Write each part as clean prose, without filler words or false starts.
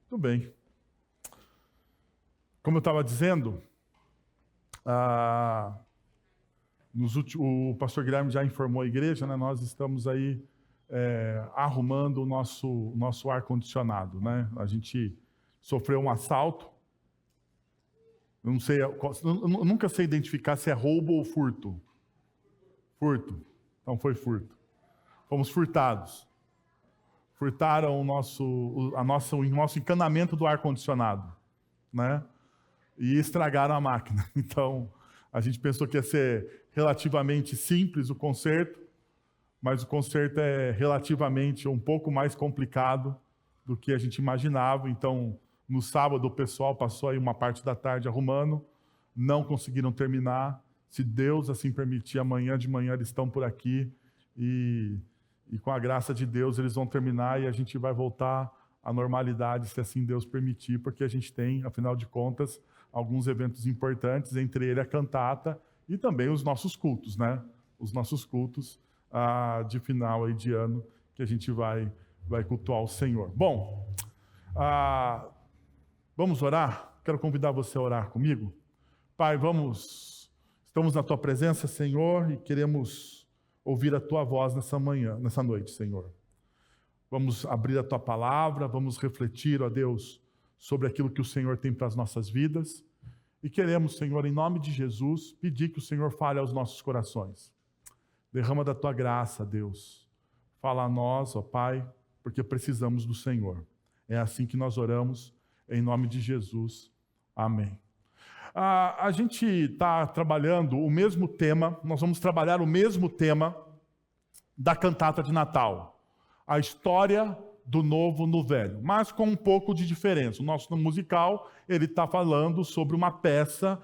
Tudo bem. Como eu estava dizendo, o pastor Guilherme já informou a igreja, né? Nós estamos aí arrumando o nosso ar-condicionado, né? A gente sofreu um assalto. Eu não sei, eu nunca sei identificar se é roubo ou furto. Furto. Então foi furto. Fomos furtados. Furtaram o nosso encanamento do ar-condicionado, né? E estragaram a máquina. Então, a gente pensou que ia ser relativamente simples o conserto, mas o conserto é relativamente um pouco mais complicado do que a gente imaginava. Então, no sábado, o pessoal passou aí uma parte da tarde arrumando, não conseguiram terminar. Se Deus assim permitir, amanhã de manhã eles estão por aqui e com a graça de Deus eles vão terminar e a gente vai voltar à normalidade, se assim Deus permitir, porque a gente tem, afinal de contas, alguns eventos importantes, entre eles a cantata e também os nossos cultos, né? Os nossos cultos de final aí de ano, que a gente vai cultuar o Senhor. Bom, vamos orar? Quero convidar você a orar comigo. Pai, estamos na Tua presença, Senhor, e queremos ouvir a Tua voz nessa noite, Senhor. Vamos abrir a Tua palavra, vamos refletir, ó Deus, sobre aquilo que o Senhor tem para as nossas vidas. E queremos, Senhor, em nome de Jesus, pedir que o Senhor fale aos nossos corações. Derrama da Tua graça, Deus. Fala a nós, ó Pai, porque precisamos do Senhor. É assim que nós oramos, em nome de Jesus. Amém. A gente está trabalhando o mesmo tema, nós vamos trabalhar o mesmo tema da cantata de Natal. A história do novo no velho, mas com um pouco de diferença. O nosso musical, ele está falando sobre uma peça,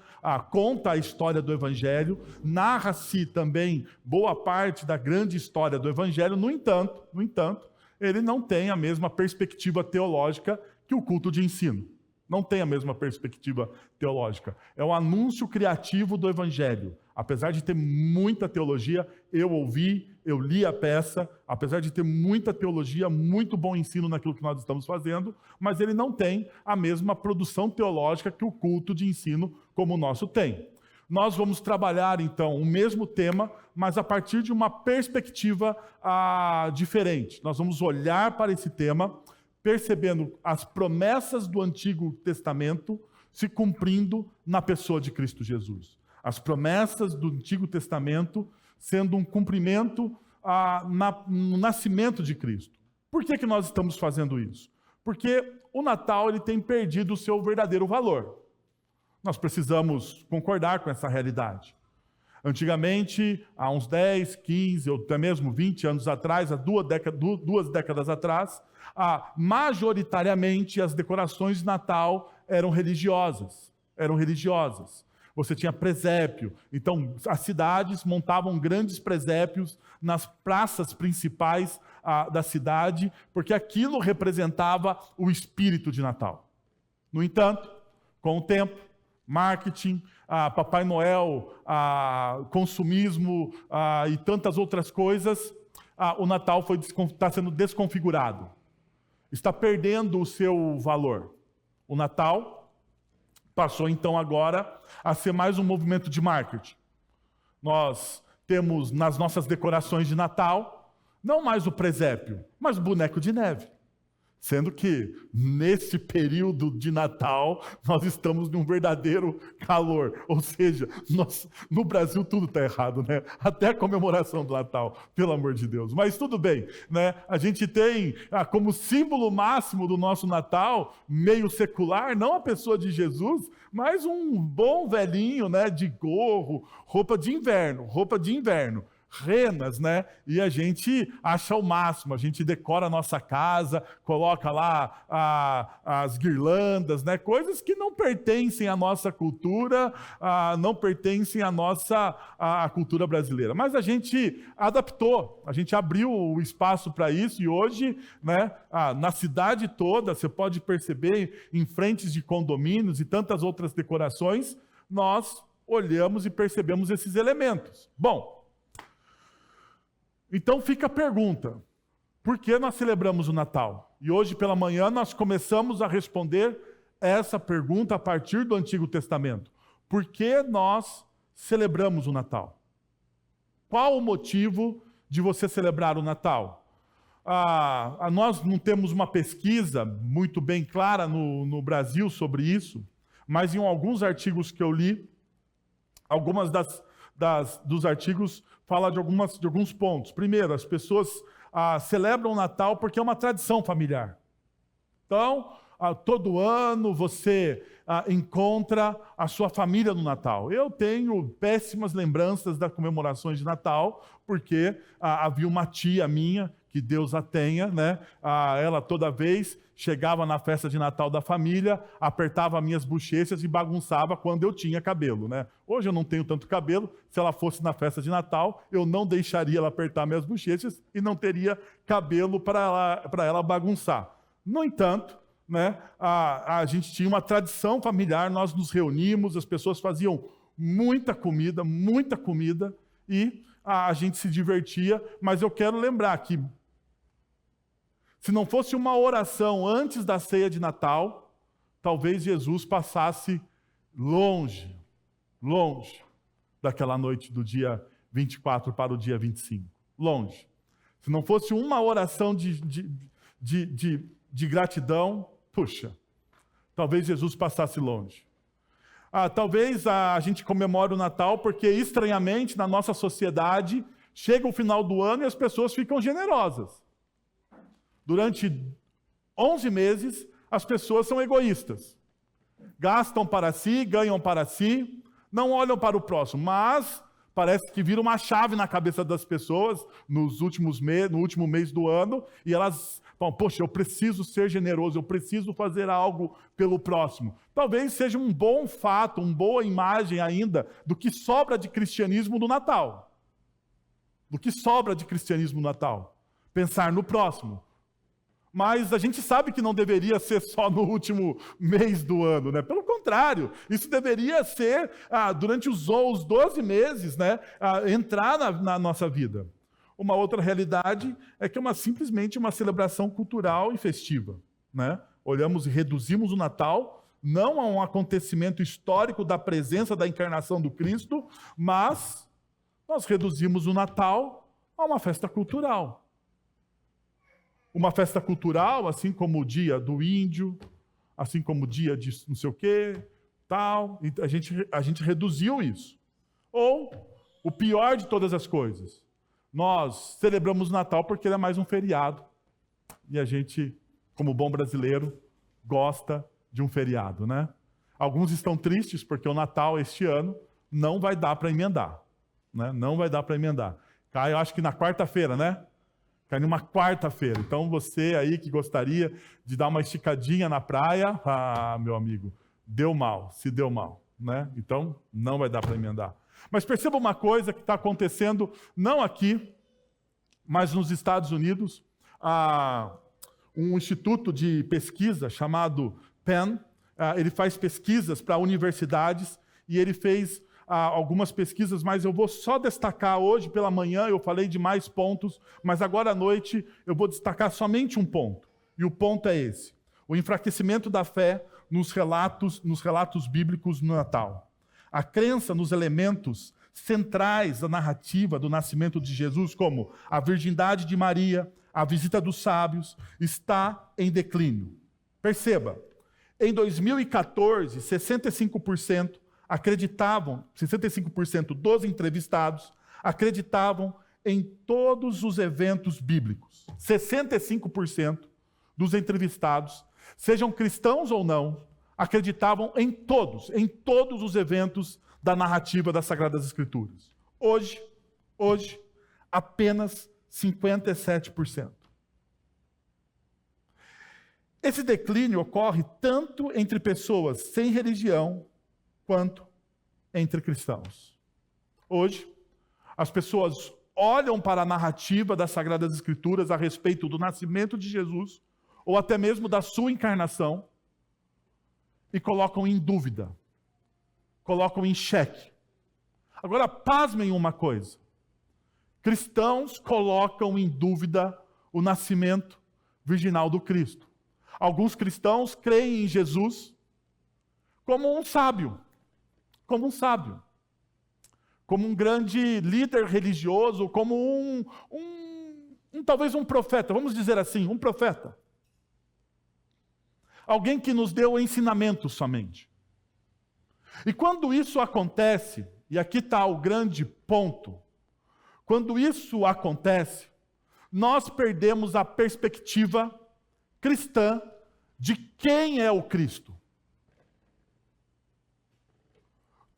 conta a história do Evangelho, narra-se também boa parte da grande história do Evangelho, no entanto, ele não tem a mesma perspectiva teológica que o culto de ensino. Não tem a mesma perspectiva teológica. É um anúncio criativo do Evangelho. Apesar de ter muita teologia, eu li a peça, apesar de ter muita teologia, muito bom ensino naquilo que nós estamos fazendo, mas ele não tem a mesma produção teológica que o culto de ensino como o nosso tem. Nós vamos trabalhar, então, o mesmo tema, mas a partir de uma perspectiva diferente. Nós vamos olhar para esse tema percebendo as promessas do Antigo Testamento se cumprindo na pessoa de Cristo Jesus. As promessas do Antigo Testamento sendo um cumprimento no nascimento de Cristo. Por que nós estamos fazendo isso? Porque o Natal ele tem perdido o seu verdadeiro valor. Nós precisamos concordar com essa realidade. Antigamente, há uns 10, 15, ou até mesmo 20 anos atrás, há duas décadas atrás, majoritariamente as decorações de Natal eram religiosas. Você tinha presépio. Então, as cidades montavam grandes presépios nas praças principais da cidade, porque aquilo representava o espírito de Natal. No entanto, com o tempo, marketing, Papai Noel, consumismo e tantas outras coisas, o Natal está sendo desconfigurado. Está perdendo o seu valor. O Natal passou então agora a ser mais um movimento de marketing. Nós temos nas nossas decorações de Natal, não mais o presépio, mas o boneco de neve. Sendo que, nesse período de Natal, nós estamos num verdadeiro calor. Ou seja, no Brasil tudo está errado, né? Até a comemoração do Natal, pelo amor de Deus. Mas tudo bem, né? A gente tem como símbolo máximo do nosso Natal, meio secular, não a pessoa de Jesus, mas um bom velhinho, né? De gorro, roupa de inverno. Renas, né? E a gente acha o máximo, a gente decora a nossa casa, coloca lá as guirlandas, né? Coisas que não pertencem à nossa cultura, não pertencem à cultura brasileira. Mas a gente adaptou, a gente abriu o espaço para isso e hoje, né? Na cidade toda, você pode perceber em frentes de condomínios e tantas outras decorações, nós olhamos e percebemos esses elementos. Bom, então fica a pergunta, por que nós celebramos o Natal? E hoje pela manhã nós começamos a responder essa pergunta a partir do Antigo Testamento. Por que nós celebramos o Natal? Qual o motivo de você celebrar o Natal? Nós não temos uma pesquisa muito bem clara no Brasil sobre isso, mas em alguns artigos que eu li, algumas dos artigos falam de alguns pontos. Primeiro, as pessoas celebram o Natal porque é uma tradição familiar. Então, todo ano você encontra a sua família no Natal. Eu tenho péssimas lembranças das comemorações de Natal, porque havia uma tia minha, que Deus a tenha, né? Ela toda vez chegava na festa de Natal da família, apertava minhas bochechas e bagunçava quando eu tinha cabelo, né? Hoje eu não tenho tanto cabelo, se ela fosse na festa de Natal, eu não deixaria ela apertar minhas bochechas e não teria cabelo para ela bagunçar. No entanto, né, a gente tinha uma tradição familiar, nós nos reuníamos, as pessoas faziam muita comida e a gente se divertia, mas eu quero lembrar que se não fosse uma oração antes da ceia de Natal, talvez Jesus passasse longe daquela noite do dia 24 para o dia 25. Longe. Se não fosse uma oração de gratidão, puxa, talvez Jesus passasse longe. Talvez a gente comemore o Natal porque, estranhamente, na nossa sociedade, chega o final do ano e as pessoas ficam generosas. Durante 11 meses, as pessoas são egoístas. Gastam para si, ganham para si, não olham para o próximo, mas parece que vira uma chave na cabeça das pessoas no último mês do ano, e elas falam, poxa, eu preciso ser generoso, eu preciso fazer algo pelo próximo. Talvez seja um bom fato, uma boa imagem ainda do que sobra de cristianismo no Natal. Do que sobra de cristianismo no Natal. Pensar no próximo. Mas a gente sabe que não deveria ser só no último mês do ano, né? Pelo contrário, isso deveria ser durante os 12 meses, né? Entrar na nossa vida. Uma outra realidade é que é simplesmente uma celebração cultural e festiva, né? Olhamos e reduzimos o Natal não a um acontecimento histórico da presença da encarnação do Cristo, mas nós reduzimos o Natal a uma festa cultural. Uma festa cultural, assim como o dia do índio, assim como o dia de não sei o quê, tal. E a gente reduziu isso. Ou, o pior de todas as coisas, nós celebramos o Natal porque ele é mais um feriado. E a gente, como bom brasileiro, gosta de um feriado, né? Alguns estão tristes porque o Natal este ano não vai dar para emendar. Né? Não vai dar para emendar. Cai, eu acho que na quarta-feira, né? Cai numa quarta-feira. Então, você aí que gostaria de dar uma esticadinha na praia, meu amigo, se deu mal, né? Então, não vai dar para emendar. Mas perceba uma coisa que está acontecendo, não aqui, mas nos Estados Unidos. Um instituto de pesquisa chamado Penn, ele faz pesquisas para universidades e ele fez algumas pesquisas, mas eu vou só destacar hoje pela manhã, eu falei de mais pontos, mas agora à noite eu vou destacar somente um ponto. E o ponto é esse: o enfraquecimento da fé nos relatos bíblicos no Natal. A crença nos elementos centrais da narrativa do nascimento de Jesus, como a virgindade de Maria, a visita dos sábios, está em declínio. Perceba, em 2014, 65% dos entrevistados acreditavam em todos os eventos bíblicos. 65% dos entrevistados, sejam cristãos ou não, acreditavam em todos os eventos da narrativa das Sagradas Escrituras. Hoje, apenas 57%. Esse declínio ocorre tanto entre pessoas sem religião, quanto entre cristãos. Hoje, as pessoas olham para a narrativa das Sagradas Escrituras a respeito do nascimento de Jesus, ou até mesmo da sua encarnação, e colocam em dúvida, colocam em xeque. Agora, pasmem uma coisa: cristãos colocam em dúvida o nascimento virginal do Cristo. Alguns cristãos creem em Jesus como um sábio, como um grande líder religioso, como talvez um profeta, vamos dizer assim, um profeta. Alguém que nos deu ensinamento somente. E quando isso acontece, e aqui está o grande ponto, quando isso acontece, nós perdemos a perspectiva cristã de quem é o Cristo.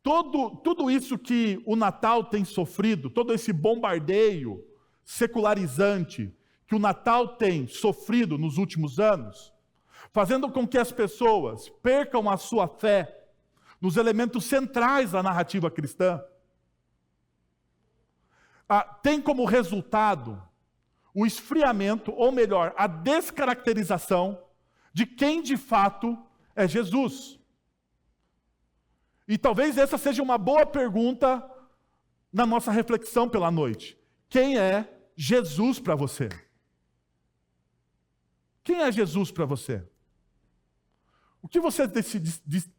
Tudo isso que o Natal tem sofrido, todo esse bombardeio secularizante que o Natal tem sofrido nos últimos anos, fazendo com que as pessoas percam a sua fé nos elementos centrais da narrativa cristã, tem como resultado o esfriamento, ou melhor, a descaracterização de quem de fato é Jesus. E talvez essa seja uma boa pergunta na nossa reflexão pela noite. Quem é Jesus para você? Quem é Jesus para você? O que você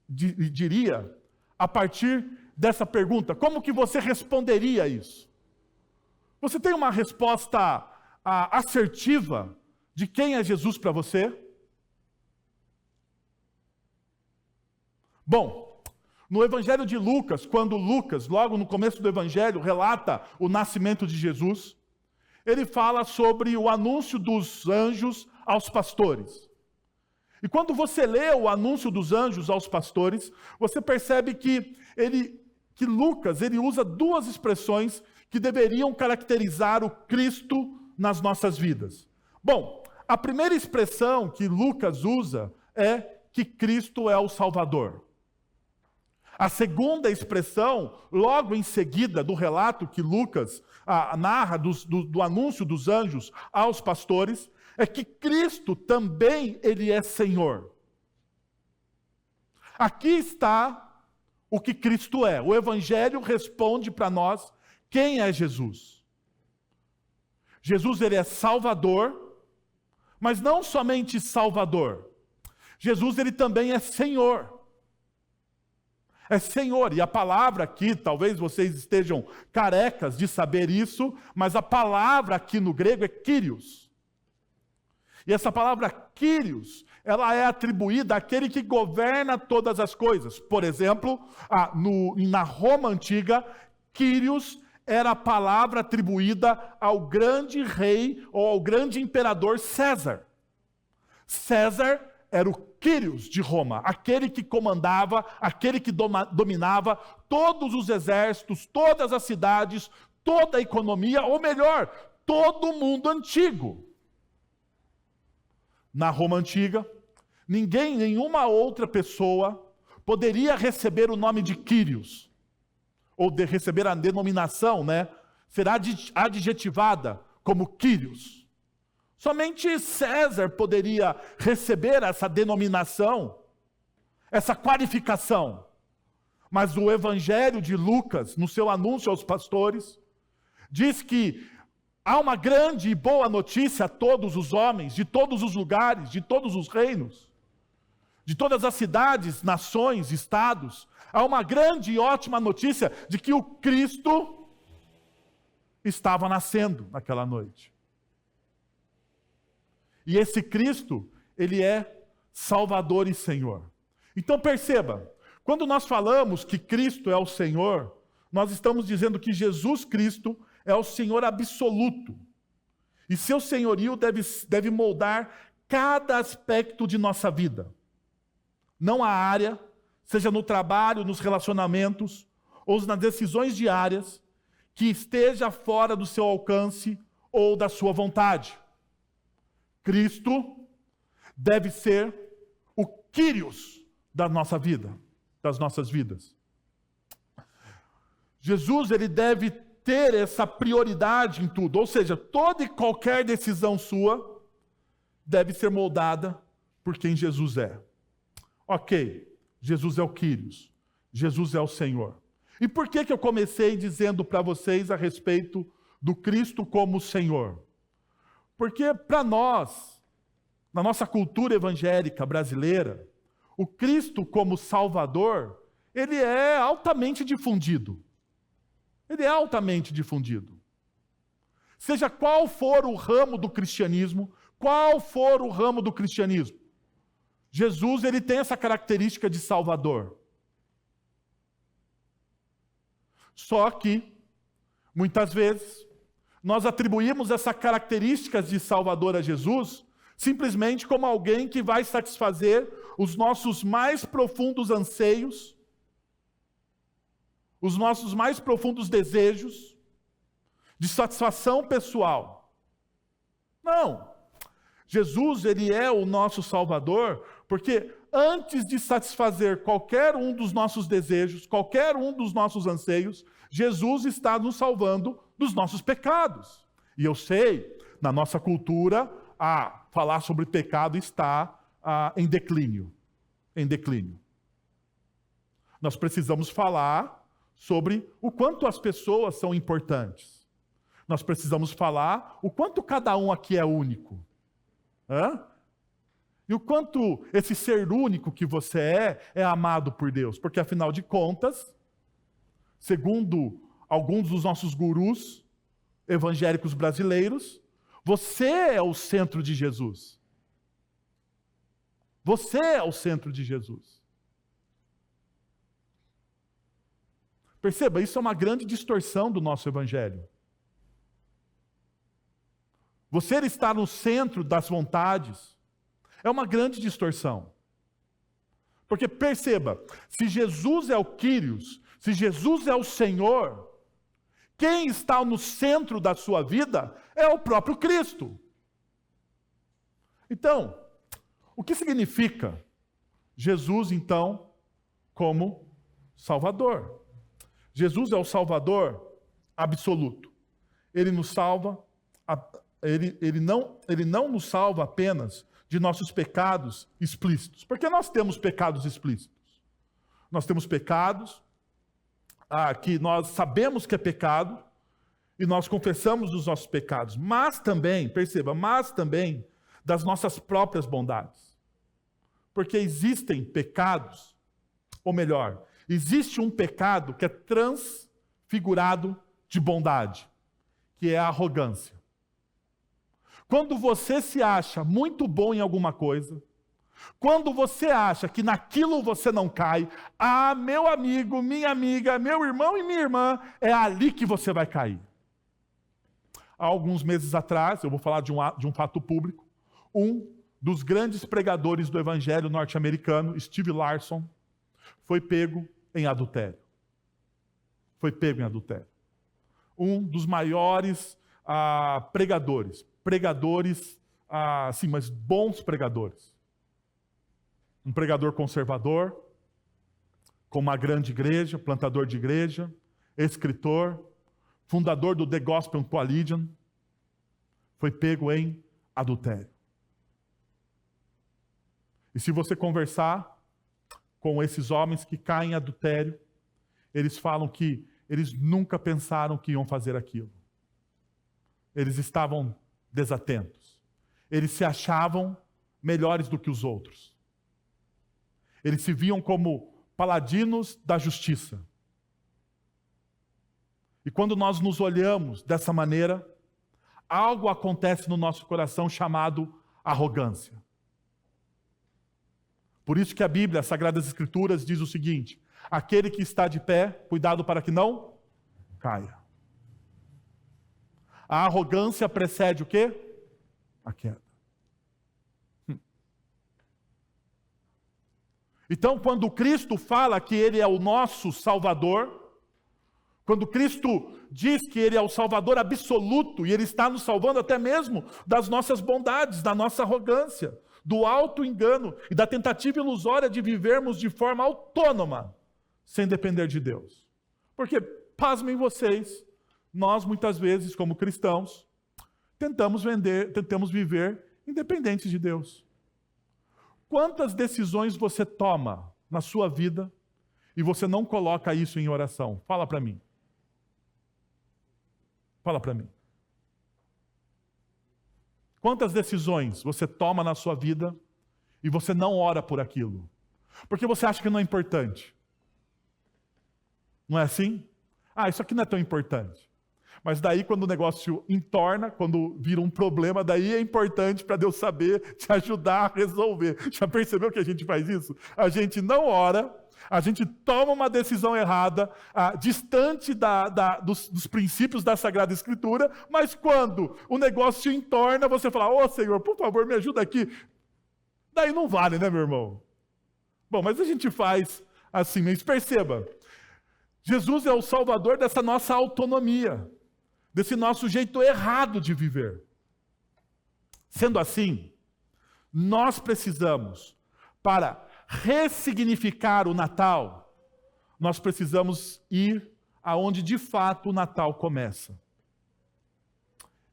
diria a partir dessa pergunta? Como que você responderia isso? Você tem uma resposta assertiva de quem é Jesus para você? Bom, no Evangelho de Lucas, quando Lucas, logo no começo do Evangelho, relata o nascimento de Jesus, ele fala sobre o anúncio dos anjos aos pastores. E quando você lê o anúncio dos anjos aos pastores, você percebe que Lucas usa duas expressões que deveriam caracterizar o Cristo nas nossas vidas. Bom, a primeira expressão que Lucas usa é que Cristo é o Salvador. A segunda expressão, logo em seguida do relato que Lucas narra do anúncio dos anjos aos pastores, é que Cristo também ele é Senhor. Aqui está o que Cristo é. O Evangelho responde para nós quem é Jesus. Jesus ele é Salvador, mas não somente Salvador. Jesus ele também é Senhor. É Senhor, e a palavra aqui, talvez vocês estejam carecas de saber isso, mas a palavra aqui no grego é Kyrios. E essa palavra Kyrios, ela é atribuída àquele que governa todas as coisas. Por exemplo, na Roma antiga, Kyrios era a palavra atribuída ao grande rei ou ao grande imperador César. César era o Kyrios de Roma, aquele que comandava, aquele que dominava todos os exércitos, todas as cidades, toda a economia, ou melhor, todo o mundo antigo. Na Roma antiga, nenhuma outra pessoa poderia receber o nome de Kyrios, ou receber a denominação, será adjetivada como Kyrios. Somente César poderia receber essa denominação, essa qualificação. Mas o Evangelho de Lucas, no seu anúncio aos pastores, diz que há uma grande e boa notícia a todos os homens, de todos os lugares, de todos os reinos, de todas as cidades, nações, estados. Há uma grande e ótima notícia de que o Cristo estava nascendo naquela noite. E esse Cristo, ele é Salvador e Senhor. Então perceba, quando nós falamos que Cristo é o Senhor, nós estamos dizendo que Jesus Cristo é o Senhor absoluto. E seu senhorio deve moldar cada aspecto de nossa vida. Não há área, seja no trabalho, nos relacionamentos, ou nas decisões diárias, que esteja fora do seu alcance ou da sua vontade. Cristo deve ser o Kyrios da nossa vida, das nossas vidas. Jesus, ele deve ter essa prioridade em tudo, ou seja, toda e qualquer decisão sua deve ser moldada por quem Jesus é. Ok, Jesus é o Kyrios, Jesus é o Senhor. E por que eu comecei dizendo para vocês a respeito do Cristo como Senhor? Porque para nós, na nossa cultura evangélica brasileira, o Cristo como Salvador, ele é altamente difundido. Ele é altamente difundido. Seja qual for o ramo do cristianismo, Jesus, ele tem essa característica de Salvador. Só que, muitas vezes, nós atribuímos essa característica de Salvador a Jesus simplesmente como alguém que vai satisfazer os nossos mais profundos anseios, os nossos mais profundos desejos de satisfação pessoal. Não. Jesus, ele é o nosso Salvador, porque antes de satisfazer qualquer um dos nossos desejos, qualquer um dos nossos anseios, Jesus está nos salvando dos nossos pecados. E eu sei, na nossa cultura, falar sobre pecado está em declínio. Em declínio. Nós precisamos falar sobre o quanto as pessoas são importantes. Nós precisamos falar o quanto cada um aqui é único. E o quanto esse ser único que você é amado por Deus. Porque, afinal de contas, segundo alguns dos nossos gurus evangélicos brasileiros, você é o centro de Jesus. Você é o centro de Jesus. Perceba, isso é uma grande distorção do nosso evangelho. Você estar no centro das vontades é uma grande distorção. Porque perceba, se Jesus é o Kyrios, se Jesus é o Senhor, quem está no centro da sua vida é o próprio Cristo. Então, o que significa Jesus, então, como Salvador? Jesus é o Salvador absoluto. Ele nos salva, ele não nos salva apenas de nossos pecados explícitos. Porque nós temos pecados explícitos. Nós temos pecados que nós sabemos que é pecado e nós confessamos os nossos pecados. Mas também, perceba, das nossas próprias bondades. Porque existem pecados, ou melhor, existe um pecado que é transfigurado de bondade, que é a arrogância. Quando você se acha muito bom em alguma coisa, quando você acha que naquilo você não cai, meu amigo, minha amiga, meu irmão e minha irmã, é ali que você vai cair. Há alguns meses atrás, eu vou falar de um fato público, um dos grandes pregadores do evangelho norte-americano, Steve Larson, foi pego em adultério. Foi pego em adultério. Um dos maiores pregadores, sim, mas bons pregadores. Um pregador conservador, com uma grande igreja, plantador de igreja, escritor, fundador do The Gospel Coalition, foi pego em adultério. E se você conversar com esses homens que caem em adultério, eles falam que eles nunca pensaram que iam fazer aquilo. Eles estavam desatentos. Eles se achavam melhores do que os outros. Eles se viam como paladinos da justiça. E quando nós nos olhamos dessa maneira, algo acontece no nosso coração chamado arrogância. Por isso que a Bíblia, as Sagradas Escrituras, diz o seguinte: aquele que está de pé, cuidado para que não caia. A arrogância precede o quê? A queda. Então, quando Cristo fala que Ele é o nosso Salvador, quando Cristo diz que Ele é o Salvador absoluto, e Ele está nos salvando até mesmo das nossas bondades, da nossa arrogância, do auto-engano e da tentativa ilusória de vivermos de forma autônoma, sem depender de Deus. Porque, pasmem vocês, nós muitas vezes, como cristãos, tentamos viver independentes de Deus. Quantas decisões você toma na sua vida e você não coloca isso em oração? Fala para mim. Fala para mim. Quantas decisões você toma na sua vida e você não ora por aquilo? Porque você acha que não é importante. Não é assim? Isso aqui não é tão importante. Mas daí quando o negócio entorna, quando vira um problema, daí é importante para Deus saber te ajudar a resolver. Já percebeu que a gente faz isso? A gente não ora, a gente toma uma decisão errada, distante dos princípios da Sagrada Escritura, mas quando o negócio entorna, você fala, Senhor, por favor, me ajuda aqui. Daí não vale, né, meu irmão? Bom, mas a gente faz assim, mas perceba, Jesus é o salvador dessa nossa autonomia, desse nosso jeito errado de viver. Sendo assim, nós precisamos, para ressignificar o Natal, nós precisamos ir aonde de fato o Natal começa.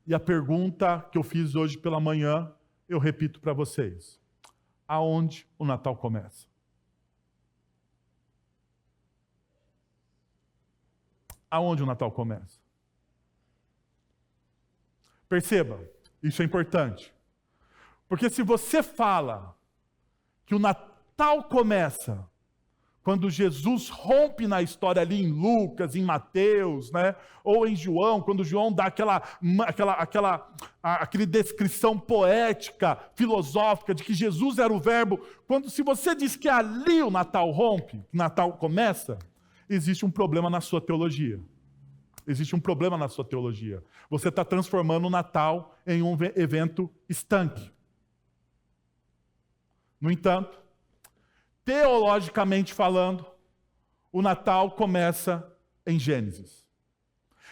E a pergunta que eu fiz hoje pela manhã, eu repito para vocês. Aonde o Natal começa? Aonde o Natal começa? Perceba, isso é importante. Porque se você fala que o Natal começa quando Jesus rompe na história ali em Lucas, em Mateus, né? Ou em João, quando João dá aquela descrição poética, filosófica de que Jesus era o verbo, se você diz que ali o Natal rompe, o Natal começa, existe um problema na sua teologia. Existe um problema na sua teologia. Você está transformando o Natal em um evento estanque. No entanto, teologicamente falando, o Natal começa em Gênesis.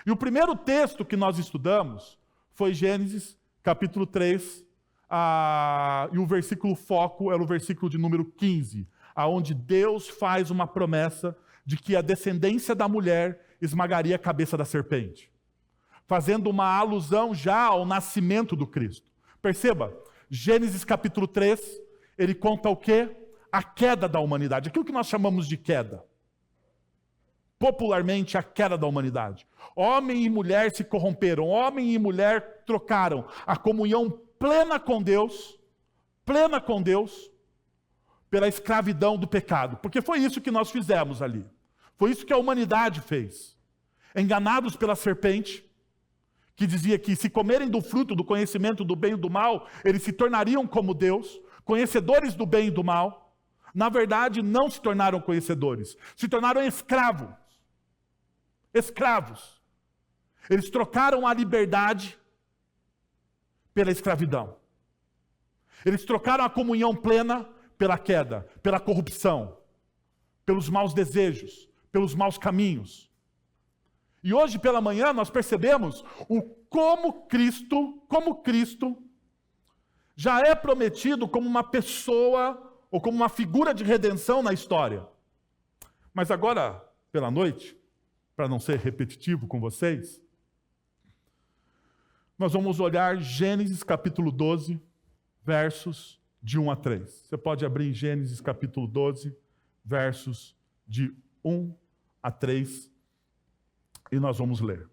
E o primeiro texto que nós estudamos foi Gênesis, capítulo 3, e o versículo foco era o versículo de número 15, aonde Deus faz uma promessa de que a descendência da mulher esmagaria a cabeça da serpente, fazendo uma alusão já ao nascimento do Cristo. Perceba, Gênesis capítulo 3, ele conta o quê? A queda da humanidade, aquilo que nós chamamos de queda. Popularmente, a queda da humanidade. Homem e mulher se corromperam, homem e mulher trocaram a comunhão plena com Deus, pela escravidão do pecado. Porque foi isso que nós fizemos ali. Foi isso que a humanidade fez. Enganados pela serpente, que dizia que se comerem do fruto do conhecimento do bem e do mal, eles se tornariam como Deus, conhecedores do bem e do mal. Na verdade, não se tornaram conhecedores, se tornaram escravos. Escravos. Eles trocaram a liberdade pela escravidão. Eles trocaram a comunhão plena pela queda, pela corrupção, pelos maus desejos, pelos maus caminhos. E hoje pela manhã nós percebemos como Cristo já é prometido como uma pessoa ou como uma figura de redenção na história. Mas agora, pela noite, para não ser repetitivo com vocês, nós vamos olhar Gênesis capítulo 12, versos de 1 a 3. Você pode abrir em Gênesis capítulo 12, versos de 1 a 3, e nós vamos ler.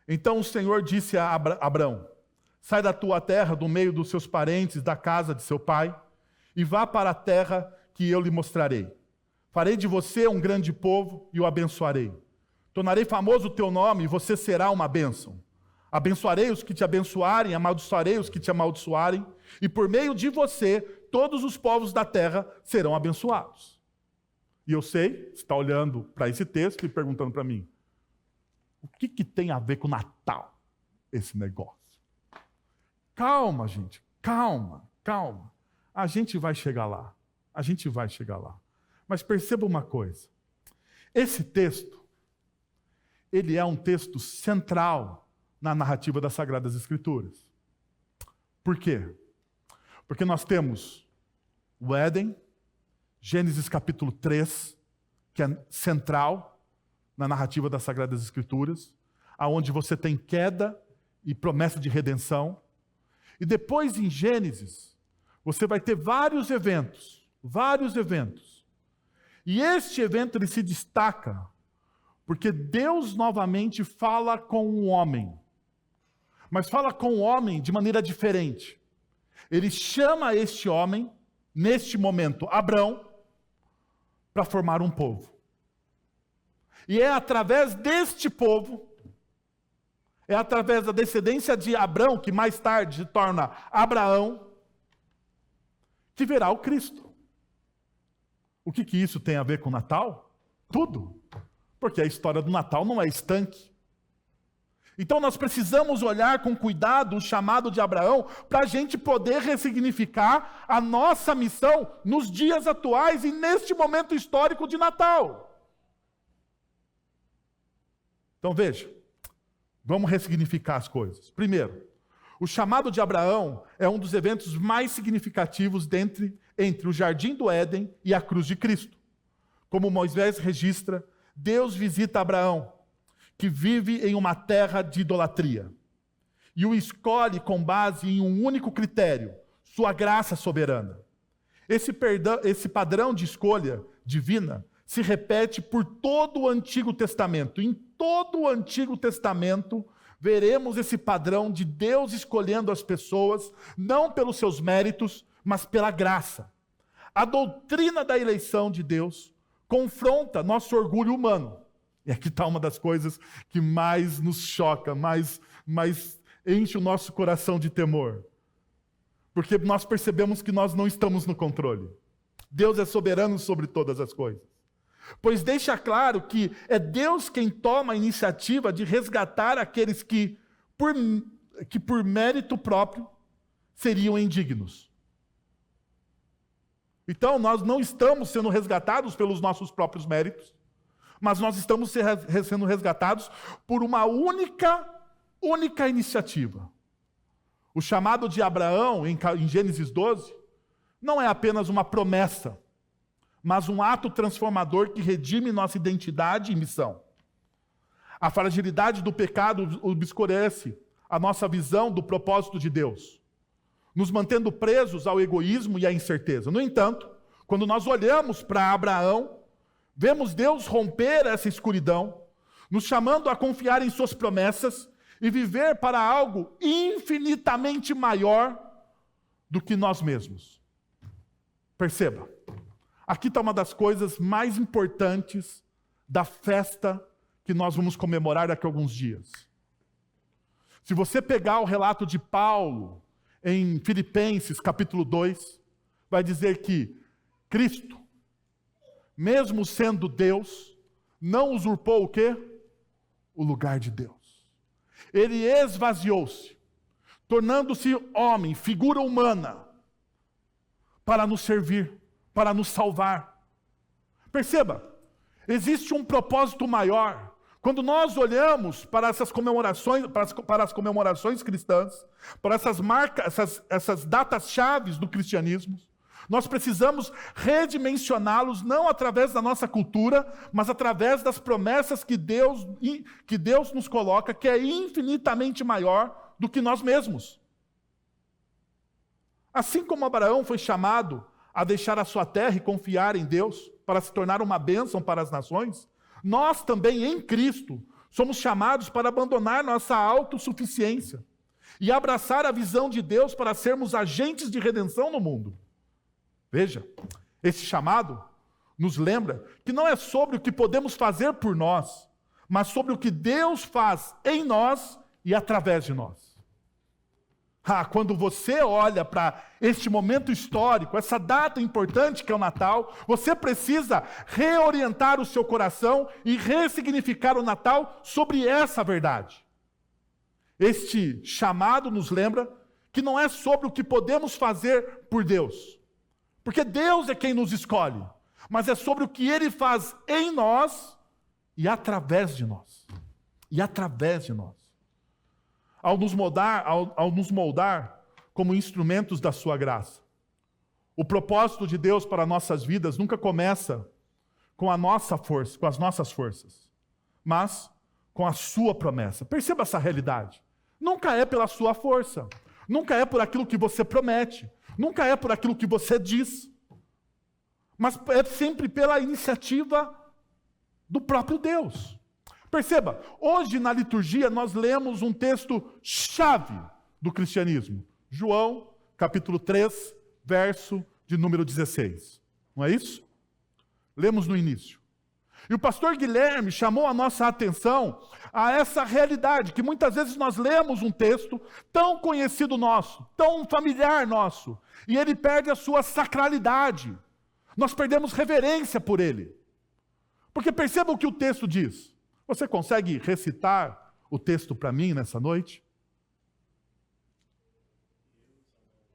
Então o Senhor disse a Abrão: sai da tua terra, do meio dos seus parentes, da casa de seu pai, e vá para a terra que eu lhe mostrarei. Farei de você um grande povo e o abençoarei. Tornarei famoso o teu nome e você será uma bênção. Abençoarei os que te abençoarem, amaldiçoarei os que te amaldiçoarem, e por meio de você, todos os povos da terra serão abençoados. E eu sei, você está olhando para esse texto e perguntando para mim, o que tem a ver com o Natal, esse negócio? Calma, gente, calma. A gente vai chegar lá. Mas perceba uma coisa. Esse texto, ele é um texto central na narrativa das Sagradas Escrituras. Por quê? Porque nós temos o Éden, Gênesis capítulo 3, que é central na narrativa das Sagradas Escrituras, aonde você tem queda e promessa de redenção. E depois em Gênesis, você vai ter vários eventos. E este evento ele se destaca porque Deus novamente fala com o homem. Mas fala com o homem de maneira diferente. Ele chama este homem, neste momento, Abrão, para formar um povo. E é através deste povo, é através da descendência de Abrão, que mais tarde se torna Abraão, que verá o Cristo. O que isso tem a ver com o Natal? Tudo. Porque a história do Natal não é estanque. Então nós precisamos olhar com cuidado o chamado de Abraão para a gente poder ressignificar a nossa missão nos dias atuais e neste momento histórico de Natal. Então veja, vamos ressignificar as coisas. Primeiro, o chamado de Abraão é um dos eventos mais significativos entre o Jardim do Éden e a cruz de Cristo. Como Moisés registra, Deus visita Abraão, que vive em uma terra de idolatria, e o escolhe com base em um único critério, sua graça soberana. Esse padrão de escolha divina se repete por todo o Antigo Testamento. Em todo o Antigo Testamento, veremos esse padrão de Deus escolhendo as pessoas, não pelos seus méritos, mas pela graça. A doutrina da eleição de Deus confronta nosso orgulho humano. E aqui está uma das coisas que mais nos choca, mais enche o nosso coração de temor. Porque nós percebemos que nós não estamos no controle. Deus é soberano sobre todas as coisas. Pois deixa claro que é Deus quem toma a iniciativa de resgatar aqueles que por mérito próprio, seriam indignos. Então, nós não estamos sendo resgatados pelos nossos próprios méritos, mas nós estamos sendo resgatados por uma única iniciativa. O chamado de Abraão, em Gênesis 12, não é apenas uma promessa, mas um ato transformador que redime nossa identidade e missão. A fragilidade do pecado obscurece a nossa visão do propósito de Deus, nos mantendo presos ao egoísmo e à incerteza. No entanto, quando nós olhamos para Abraão, vemos Deus romper essa escuridão, nos chamando a confiar em suas promessas e viver para algo infinitamente maior do que nós mesmos. Perceba, aqui está uma das coisas mais importantes da festa que nós vamos comemorar daqui a alguns dias. Se você pegar o relato de Paulo em Filipenses, capítulo 2, vai dizer que Cristo, mesmo sendo Deus, não usurpou o quê? O lugar de Deus. Ele esvaziou-se, tornando-se homem, figura humana, para nos servir, para nos salvar. Perceba, existe um propósito maior. Quando nós olhamos para essas comemorações, para as comemorações cristãs, para essas marcas, essas datas chaves do cristianismo, nós precisamos redimensioná-los não através da nossa cultura, mas através das promessas que Deus nos coloca, que é infinitamente maior do que nós mesmos. Assim como Abraão foi chamado a deixar a sua terra e confiar em Deus para se tornar uma bênção para as nações, nós também em Cristo somos chamados para abandonar nossa autossuficiência e abraçar a visão de Deus para sermos agentes de redenção no mundo. Veja, esse chamado nos lembra que não é sobre o que podemos fazer por nós, mas sobre o que Deus faz em nós e através de nós. Quando você olha para este momento histórico, essa data importante que é o Natal, você precisa reorientar o seu coração e ressignificar o Natal sobre essa verdade. Este chamado nos lembra que não é sobre o que podemos fazer por Deus, porque Deus é quem nos escolhe, mas é sobre o que Ele faz em nós e através de nós. E através de nós. Ao nos moldar como instrumentos da sua graça. O propósito de Deus para nossas vidas nunca começa com a nossa força, com as nossas forças, mas com a sua promessa. Perceba essa realidade. Nunca é pela sua força, nunca é por aquilo que você promete, nunca é por aquilo que você diz, mas é sempre pela iniciativa do próprio Deus. Perceba, hoje na liturgia nós lemos um texto chave do cristianismo. João, capítulo 3, verso de número 16. Não é isso? Lemos no início. E o pastor Guilherme chamou a nossa atenção a essa realidade, que muitas vezes nós lemos um texto tão conhecido nosso, tão familiar nosso, e ele perde a sua sacralidade. Nós perdemos reverência por ele. Porque perceba o que o texto diz. Você consegue recitar o texto para mim nessa noite?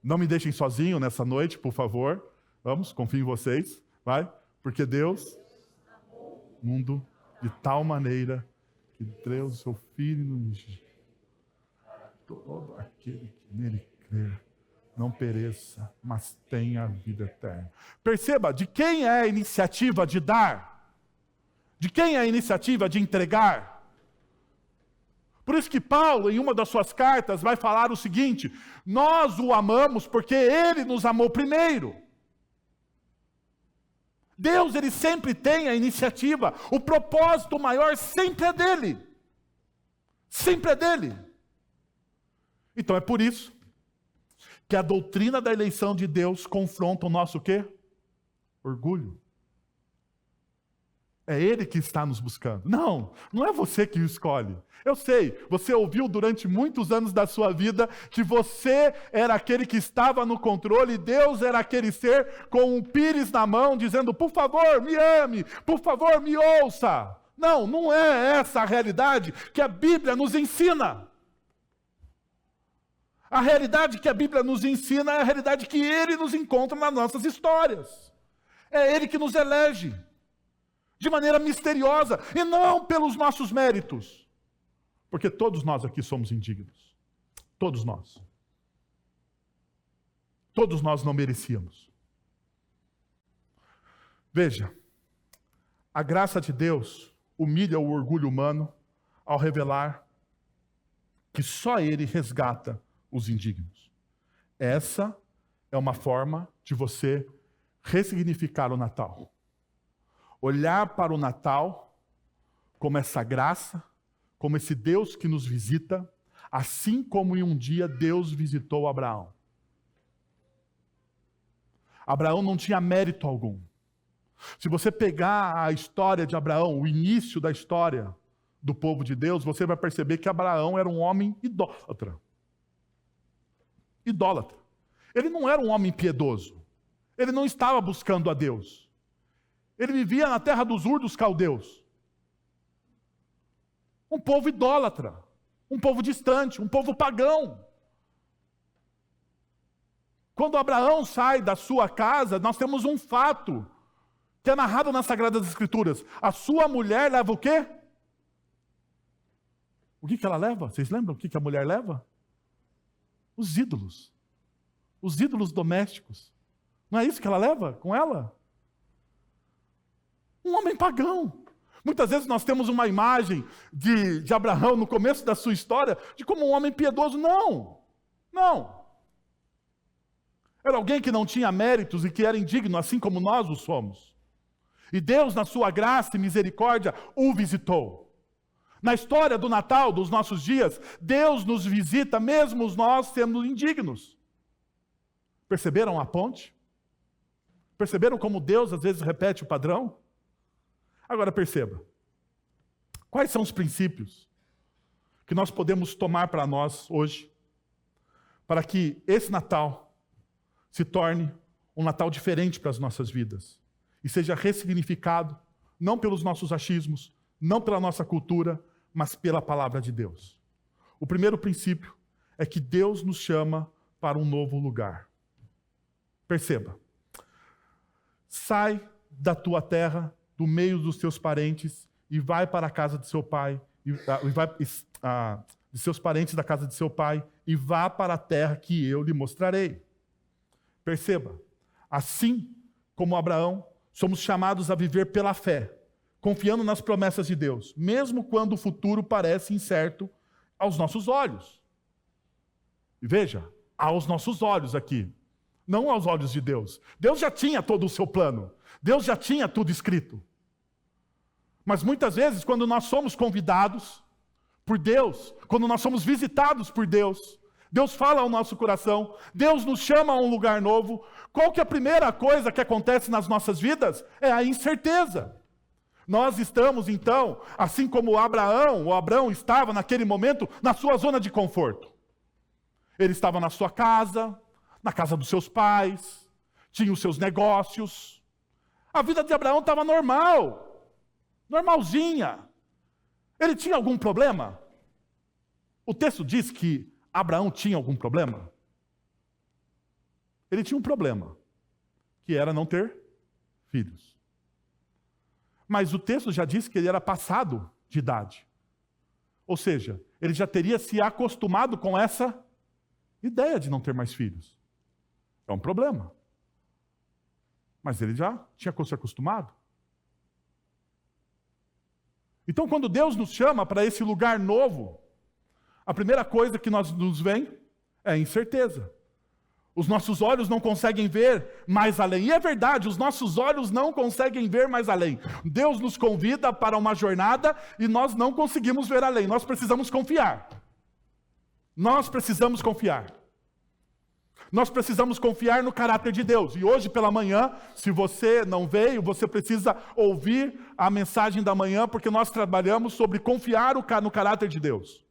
Não me deixem sozinho nessa noite, por favor. Vamos, confio em vocês. Vai. Porque Deus amou o mundo de tal maneira que deu o seu Filho no todo aquele que nele crer não pereça, mas tenha a vida eterna. Perceba, de quem é a iniciativa de dar? De quem é a iniciativa de entregar? Por isso que Paulo, em uma das suas cartas, vai falar o seguinte: nós o amamos porque ele nos amou primeiro. Deus, ele sempre tem a iniciativa. O propósito maior sempre é dele. Sempre é dele. Então é por isso que a doutrina da eleição de Deus confronta o nosso quê? Orgulho. É Ele que está nos buscando. Não é você que o escolhe. Eu sei, você ouviu durante muitos anos da sua vida que você era aquele que estava no controle, Deus era aquele ser com um pires na mão, dizendo, por favor, me ame, por favor, me ouça. Não é essa a realidade que a Bíblia nos ensina. A realidade que a Bíblia nos ensina é a realidade que Ele nos encontra nas nossas histórias. É Ele que nos elege. De maneira misteriosa, e não pelos nossos méritos. Porque todos nós aqui somos indignos. Todos nós. Todos nós não merecíamos. Veja, a graça de Deus humilha o orgulho humano ao revelar que só Ele resgata os indignos. Essa é uma forma de você ressignificar o Natal. Olhar para o Natal como essa graça, como esse Deus que nos visita, assim como em um dia Deus visitou Abraão. Abraão não tinha mérito algum. Se você pegar a história de Abraão, o início da história do povo de Deus, você vai perceber que Abraão era um homem idólatra. Idólatra. Ele não era um homem piedoso. Ele não estava buscando a Deus. Ele vivia na terra dos Ur dos caldeus. Um povo idólatra, um povo distante, um povo pagão. Quando Abraão sai da sua casa, nós temos um fato que é narrado nas Sagradas Escrituras. A sua mulher leva o quê? O que ela leva? Vocês lembram o que a mulher leva? Os ídolos. Os ídolos domésticos. Não é isso que ela leva com ela? Um homem pagão. Muitas vezes nós temos uma imagem de Abraão no começo da sua história de como um homem piedoso. Não. Era alguém que não tinha méritos e que era indigno, assim como nós o somos. E Deus, na sua graça e misericórdia, o visitou. Na história do Natal, dos nossos dias, Deus nos visita mesmo nós sendo indignos. Perceberam a ponte? Perceberam como Deus às vezes repete o padrão? Agora perceba, quais são os princípios que nós podemos tomar para nós hoje, para que esse Natal se torne um Natal diferente para as nossas vidas, e seja ressignificado, não pelos nossos achismos, não pela nossa cultura, mas pela palavra de Deus. O primeiro princípio é que Deus nos chama para um novo lugar. Perceba, sai da tua terra, do meio dos teus parentes, e vai para a casa de seu pai, de seus parentes da casa de seu pai, e vá para a terra que eu lhe mostrarei. Perceba, assim como Abraão, somos chamados a viver pela fé, confiando nas promessas de Deus, mesmo quando o futuro parece incerto aos nossos olhos. E veja, aos nossos olhos aqui, não aos olhos de Deus. Deus já tinha todo o seu plano. Deus já tinha tudo escrito. Mas muitas vezes, quando nós somos convidados por Deus, quando nós somos visitados por Deus, Deus fala ao nosso coração, Deus nos chama a um lugar novo. Qual que é a primeira coisa que acontece nas nossas vidas? É a incerteza. Nós estamos, então, assim como Abraão estava naquele momento, na sua zona de conforto. Ele estava na sua casa, na casa dos seus pais, tinha os seus negócios. A vida de Abraão estava normal, normalzinha. Ele tinha algum problema? O texto diz que Abraão tinha algum problema? Ele tinha um problema, que era não ter filhos. Mas o texto já diz que ele era passado de idade. Ou seja, ele já teria se acostumado com essa ideia de não ter mais filhos. É um problema. Mas ele já tinha se acostumado. Então, quando Deus nos chama para esse lugar novo, a primeira coisa que nos vem é a incerteza. Os nossos olhos não conseguem ver mais além. E é verdade, os nossos olhos não conseguem ver mais além. Deus nos convida para uma jornada e nós não conseguimos ver além. Nós precisamos confiar. Nós precisamos confiar. Nós precisamos confiar no caráter de Deus. E hoje pela manhã, se você não veio, você precisa ouvir a mensagem da manhã, porque nós trabalhamos sobre confiar no caráter de Deus.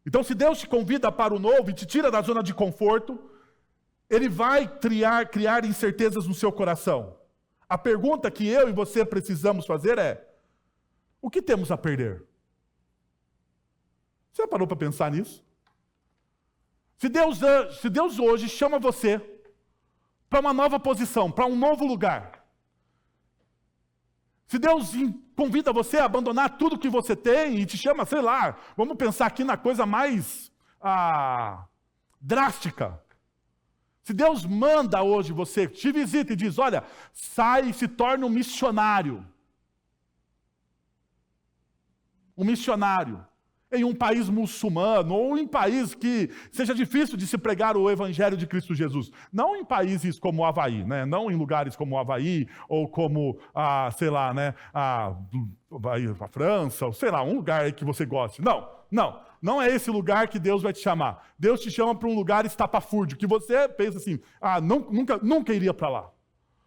Então, se Deus te convida para o novo e te tira da zona de conforto, Ele vai criar incertezas no seu coração. A pergunta que eu e você precisamos fazer é: o que temos a perder? Você já parou para pensar nisso? Se Deus hoje chama você para uma nova posição, para um novo lugar, se Deus convida você a abandonar tudo que você tem e te chama, sei lá, vamos pensar aqui na coisa mais drástica. Se Deus manda hoje você, te visita e diz, olha, sai e se torne um missionário. Um missionário em um país muçulmano ou em país que seja difícil de se pregar o evangelho de Cristo Jesus. Não em países como o Havaí, né? Não em lugares como o Havaí ou como, sei lá, né? a França, ou sei lá, um lugar aí que você goste. Não é esse lugar que Deus vai te chamar. Deus te chama para um lugar estapafúrdio, que você pensa assim, nunca iria para lá.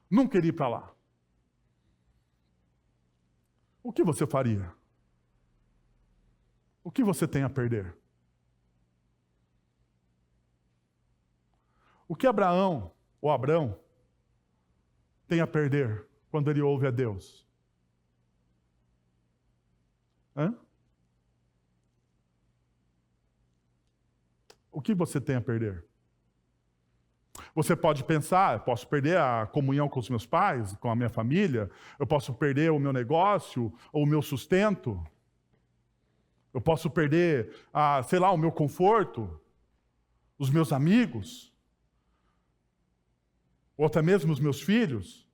Nunca iria para lá. O que você faria? O que você tem a perder? O que Abraão tem a perder quando ele ouve a Deus? O que você tem a perder? Você pode pensar, eu posso perder a comunhão com os meus pais, com a minha família, eu posso perder o meu negócio, ou o meu sustento, eu posso perder, sei lá, o meu conforto, os meus amigos, ou até mesmo os meus filhos.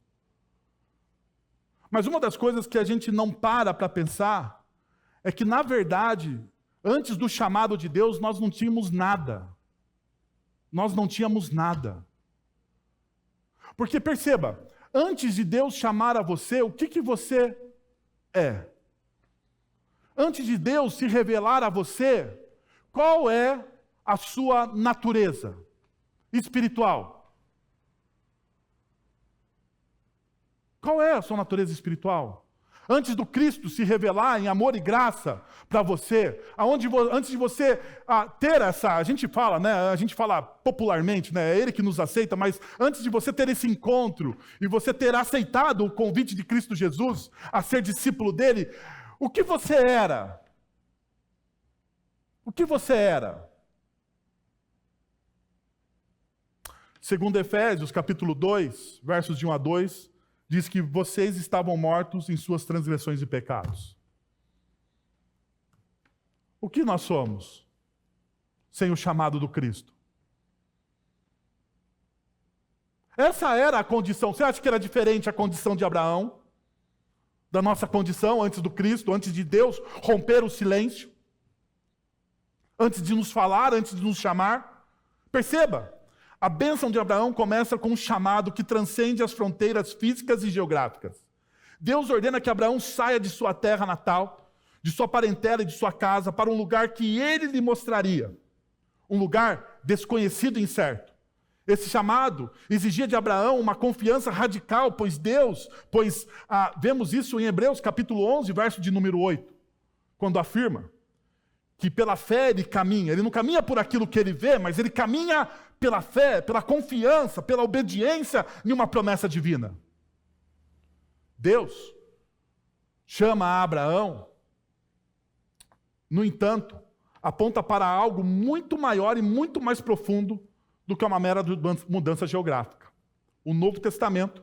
Mas uma das coisas que a gente não para pensar é que, na verdade, antes do chamado de Deus, nós não tínhamos nada. Nós não tínhamos nada. Porque, perceba, antes de Deus chamar a você, o que você é? Antes de Deus se revelar a você, qual é a sua natureza espiritual? Qual é a sua natureza espiritual? Antes do Cristo se revelar em amor e graça para você, antes de você ter essa, a gente fala popularmente, né, é Ele que nos aceita, mas antes de você ter esse encontro e você ter aceitado o convite de Cristo Jesus a ser discípulo dele, o que você era? O que você era? Segundo Efésios, capítulo 2, versos de 1 a 2, diz que vocês estavam mortos em suas transgressões e pecados. O que nós somos sem o chamado do Cristo? Essa era a condição. Você acha que era diferente a condição de Abraão? Da nossa condição antes do Cristo, antes de Deus romper o silêncio? Antes de nos falar, antes de nos chamar? Perceba, a bênção de Abraão começa com um chamado que transcende as fronteiras físicas e geográficas. Deus ordena que Abraão saia de sua terra natal, de sua parentela e de sua casa, para um lugar que ele lhe mostraria. um lugar desconhecido e incerto. Esse chamado exigia de Abraão uma confiança radical, vemos isso em Hebreus capítulo 11, verso de número 8, quando afirma que pela fé ele caminha. Ele não caminha por aquilo que ele vê, mas ele caminha pela fé, pela confiança, pela obediência em uma promessa divina. Deus chama a Abraão, no entanto, aponta para algo muito maior e muito mais profundo do que uma mera mudança geográfica. O Novo Testamento,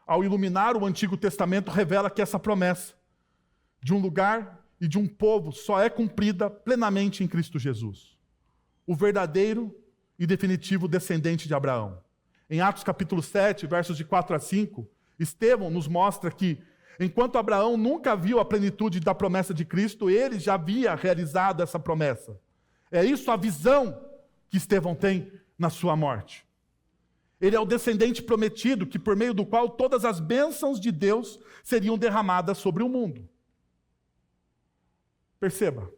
ao iluminar o Antigo Testamento, revela que essa promessa de um lugar e de um povo só é cumprida plenamente em Cristo Jesus, o verdadeiro e definitivo descendente de Abraão. Em Atos capítulo 7, versos de 4 a 5, Estevão nos mostra que, enquanto Abraão nunca viu a plenitude da promessa de Cristo, ele já havia realizado essa promessa. É isso a visão que Estevão tem na sua morte. Ele é o descendente prometido, que por meio do qual todas as bênçãos de Deus seriam derramadas sobre o mundo. Perceba.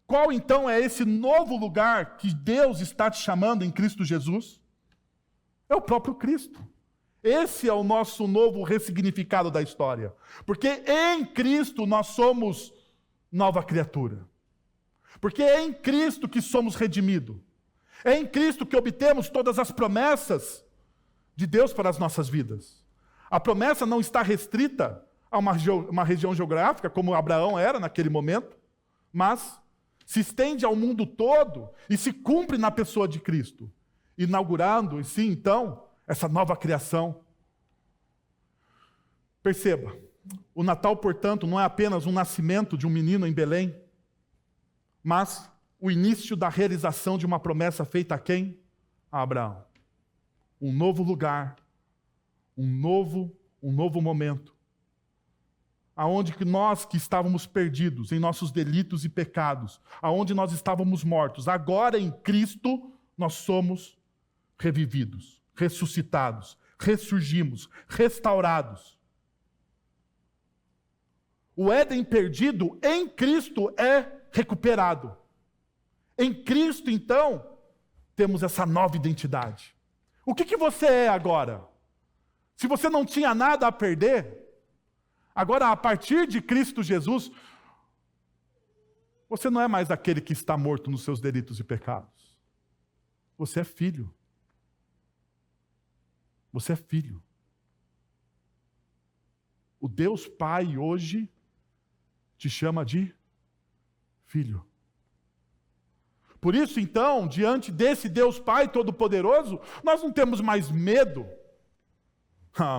Qual então é esse novo lugar que Deus está te chamando em Cristo Jesus? É o próprio Cristo. Esse é o nosso novo ressignificado da história. Porque em Cristo nós somos nova criatura. Porque é em Cristo que somos redimidos. É em Cristo que obtemos todas as promessas de Deus para as nossas vidas. A promessa não está restrita a uma região geográfica, como Abraão era naquele momento, mas se estende ao mundo todo e se cumpre na pessoa de Cristo, inaugurando, sim, então, essa nova criação. Perceba, o Natal, portanto, não é apenas um nascimento de um menino em Belém, mas o início da realização de uma promessa feita a quem? A Abraão. Um novo lugar, um novo momento, aonde que nós que estávamos perdidos em nossos delitos e pecados, aonde nós estávamos mortos, agora em Cristo nós somos revividos, ressuscitados, ressurgimos, restaurados. O Éden perdido em Cristo é recuperado. Em Cristo, então, temos essa nova identidade. O que você é agora? Se você não tinha nada a perder, agora, a partir de Cristo Jesus, você não é mais aquele que está morto nos seus delitos e pecados. Você é filho. Você é filho. O Deus Pai hoje te chama de filho. Por isso, então, diante desse Deus Pai Todo-Poderoso, nós não temos mais medo.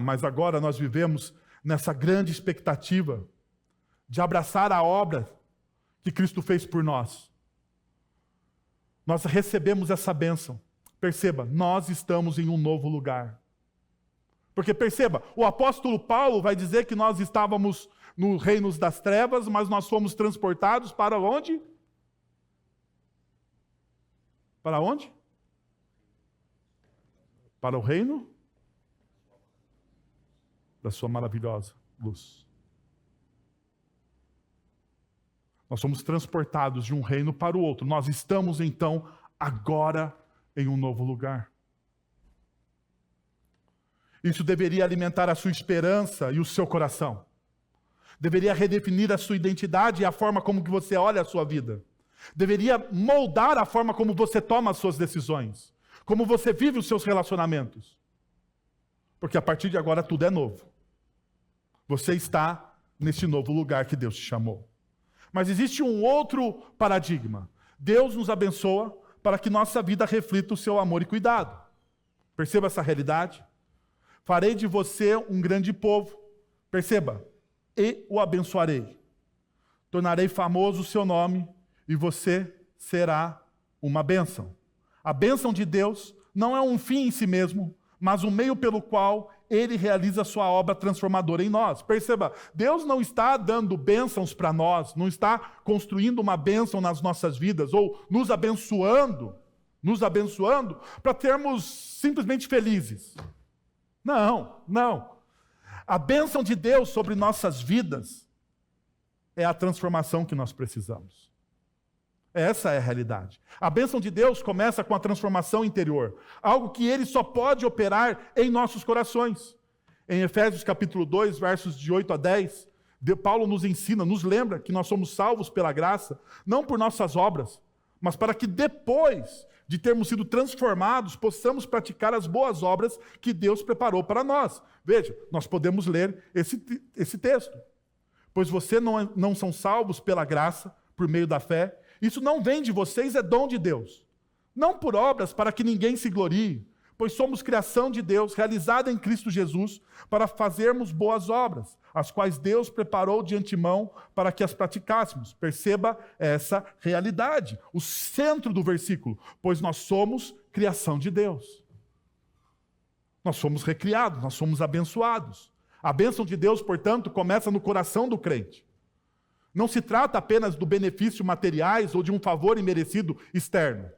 Mas agora nós vivemos nessa grande expectativa de abraçar a obra que Cristo fez por nós. Nós recebemos essa bênção. Perceba, nós estamos em um novo lugar. Porque perceba, o apóstolo Paulo vai dizer que nós estávamos no reino das trevas, mas nós fomos transportados para onde? Para onde? Para o reino da sua maravilhosa luz. Nós somos transportados de um reino para o outro. Nós estamos, então, agora em um novo lugar. Isso deveria alimentar a sua esperança e o seu coração. Deveria redefinir a sua identidade e a forma como que você olha a sua vida. Deveria moldar a forma como você toma as suas decisões, como você vive os seus relacionamentos. Porque a partir de agora tudo é novo. Você está nesse novo lugar que Deus te chamou. Mas existe um outro paradigma. Deus nos abençoa para que nossa vida reflita o seu amor e cuidado. Perceba essa realidade? Farei de você um grande povo. Perceba, e o abençoarei. Tornarei famoso o seu nome e você será uma bênção. A bênção de Deus não é um fim em si mesmo, mas um meio pelo qual Ele realiza a sua obra transformadora em nós. Perceba, Deus não está dando bênçãos para nós, não está construindo uma bênção nas nossas vidas, ou nos abençoando para termos simplesmente felizes. Não. A bênção de Deus sobre nossas vidas é a transformação que nós precisamos. Essa é a realidade. A bênção de Deus começa com a transformação interior, algo que Ele só pode operar em nossos corações. Em Efésios capítulo 2, versos de 8 a 10, Paulo nos ensina, nos lembra que nós somos salvos pela graça, não por nossas obras, mas para que depois de termos sido transformados, possamos praticar as boas obras que Deus preparou para nós. Veja, nós podemos ler esse texto. Pois vocês não são salvos pela graça, por meio da fé. Isso não vem de vocês, é dom de Deus. Não por obras, para que ninguém se glorie, pois somos criação de Deus, realizada em Cristo Jesus, para fazermos boas obras, as quais Deus preparou de antemão para que as praticássemos. Perceba essa realidade, o centro do versículo, pois nós somos criação de Deus. Nós somos recriados, nós somos abençoados. A bênção de Deus, portanto, começa no coração do crente. Não se trata apenas do benefício materiais ou de um favor imerecido externo,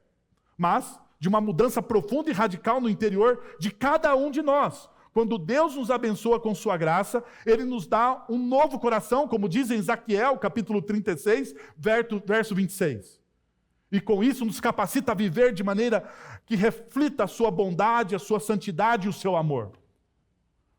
mas de uma mudança profunda e radical no interior de cada um de nós. Quando Deus nos abençoa com sua graça, Ele nos dá um novo coração, como diz em Ezequiel, capítulo 36, verso 26. E com isso nos capacita a viver de maneira que reflita a sua bondade, a sua santidade e o seu amor.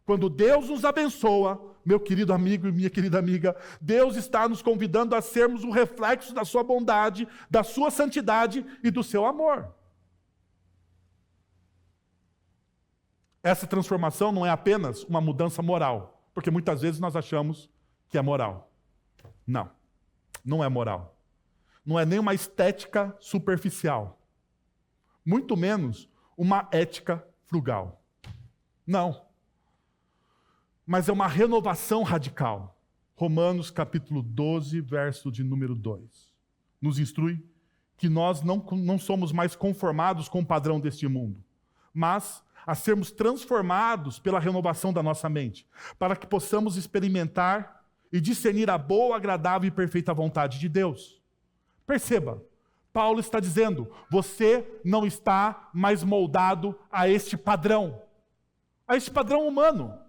Quando Deus nos abençoa, meu querido amigo e minha querida amiga, Deus está nos convidando a sermos um reflexo da sua bondade, da sua santidade e do seu amor. Essa transformação não é apenas uma mudança moral, porque muitas vezes nós achamos que é moral. Não, não é moral. Não é nem uma estética superficial, muito menos uma ética frugal. Não. Mas é uma renovação radical. Romanos capítulo 12, verso de número 2. Nos instrui que nós não somos mais conformados com o padrão deste mundo, mas a sermos transformados pela renovação da nossa mente, para que possamos experimentar e discernir a boa, agradável e perfeita vontade de Deus. Perceba, Paulo está dizendo, você não está mais moldado a este padrão humano,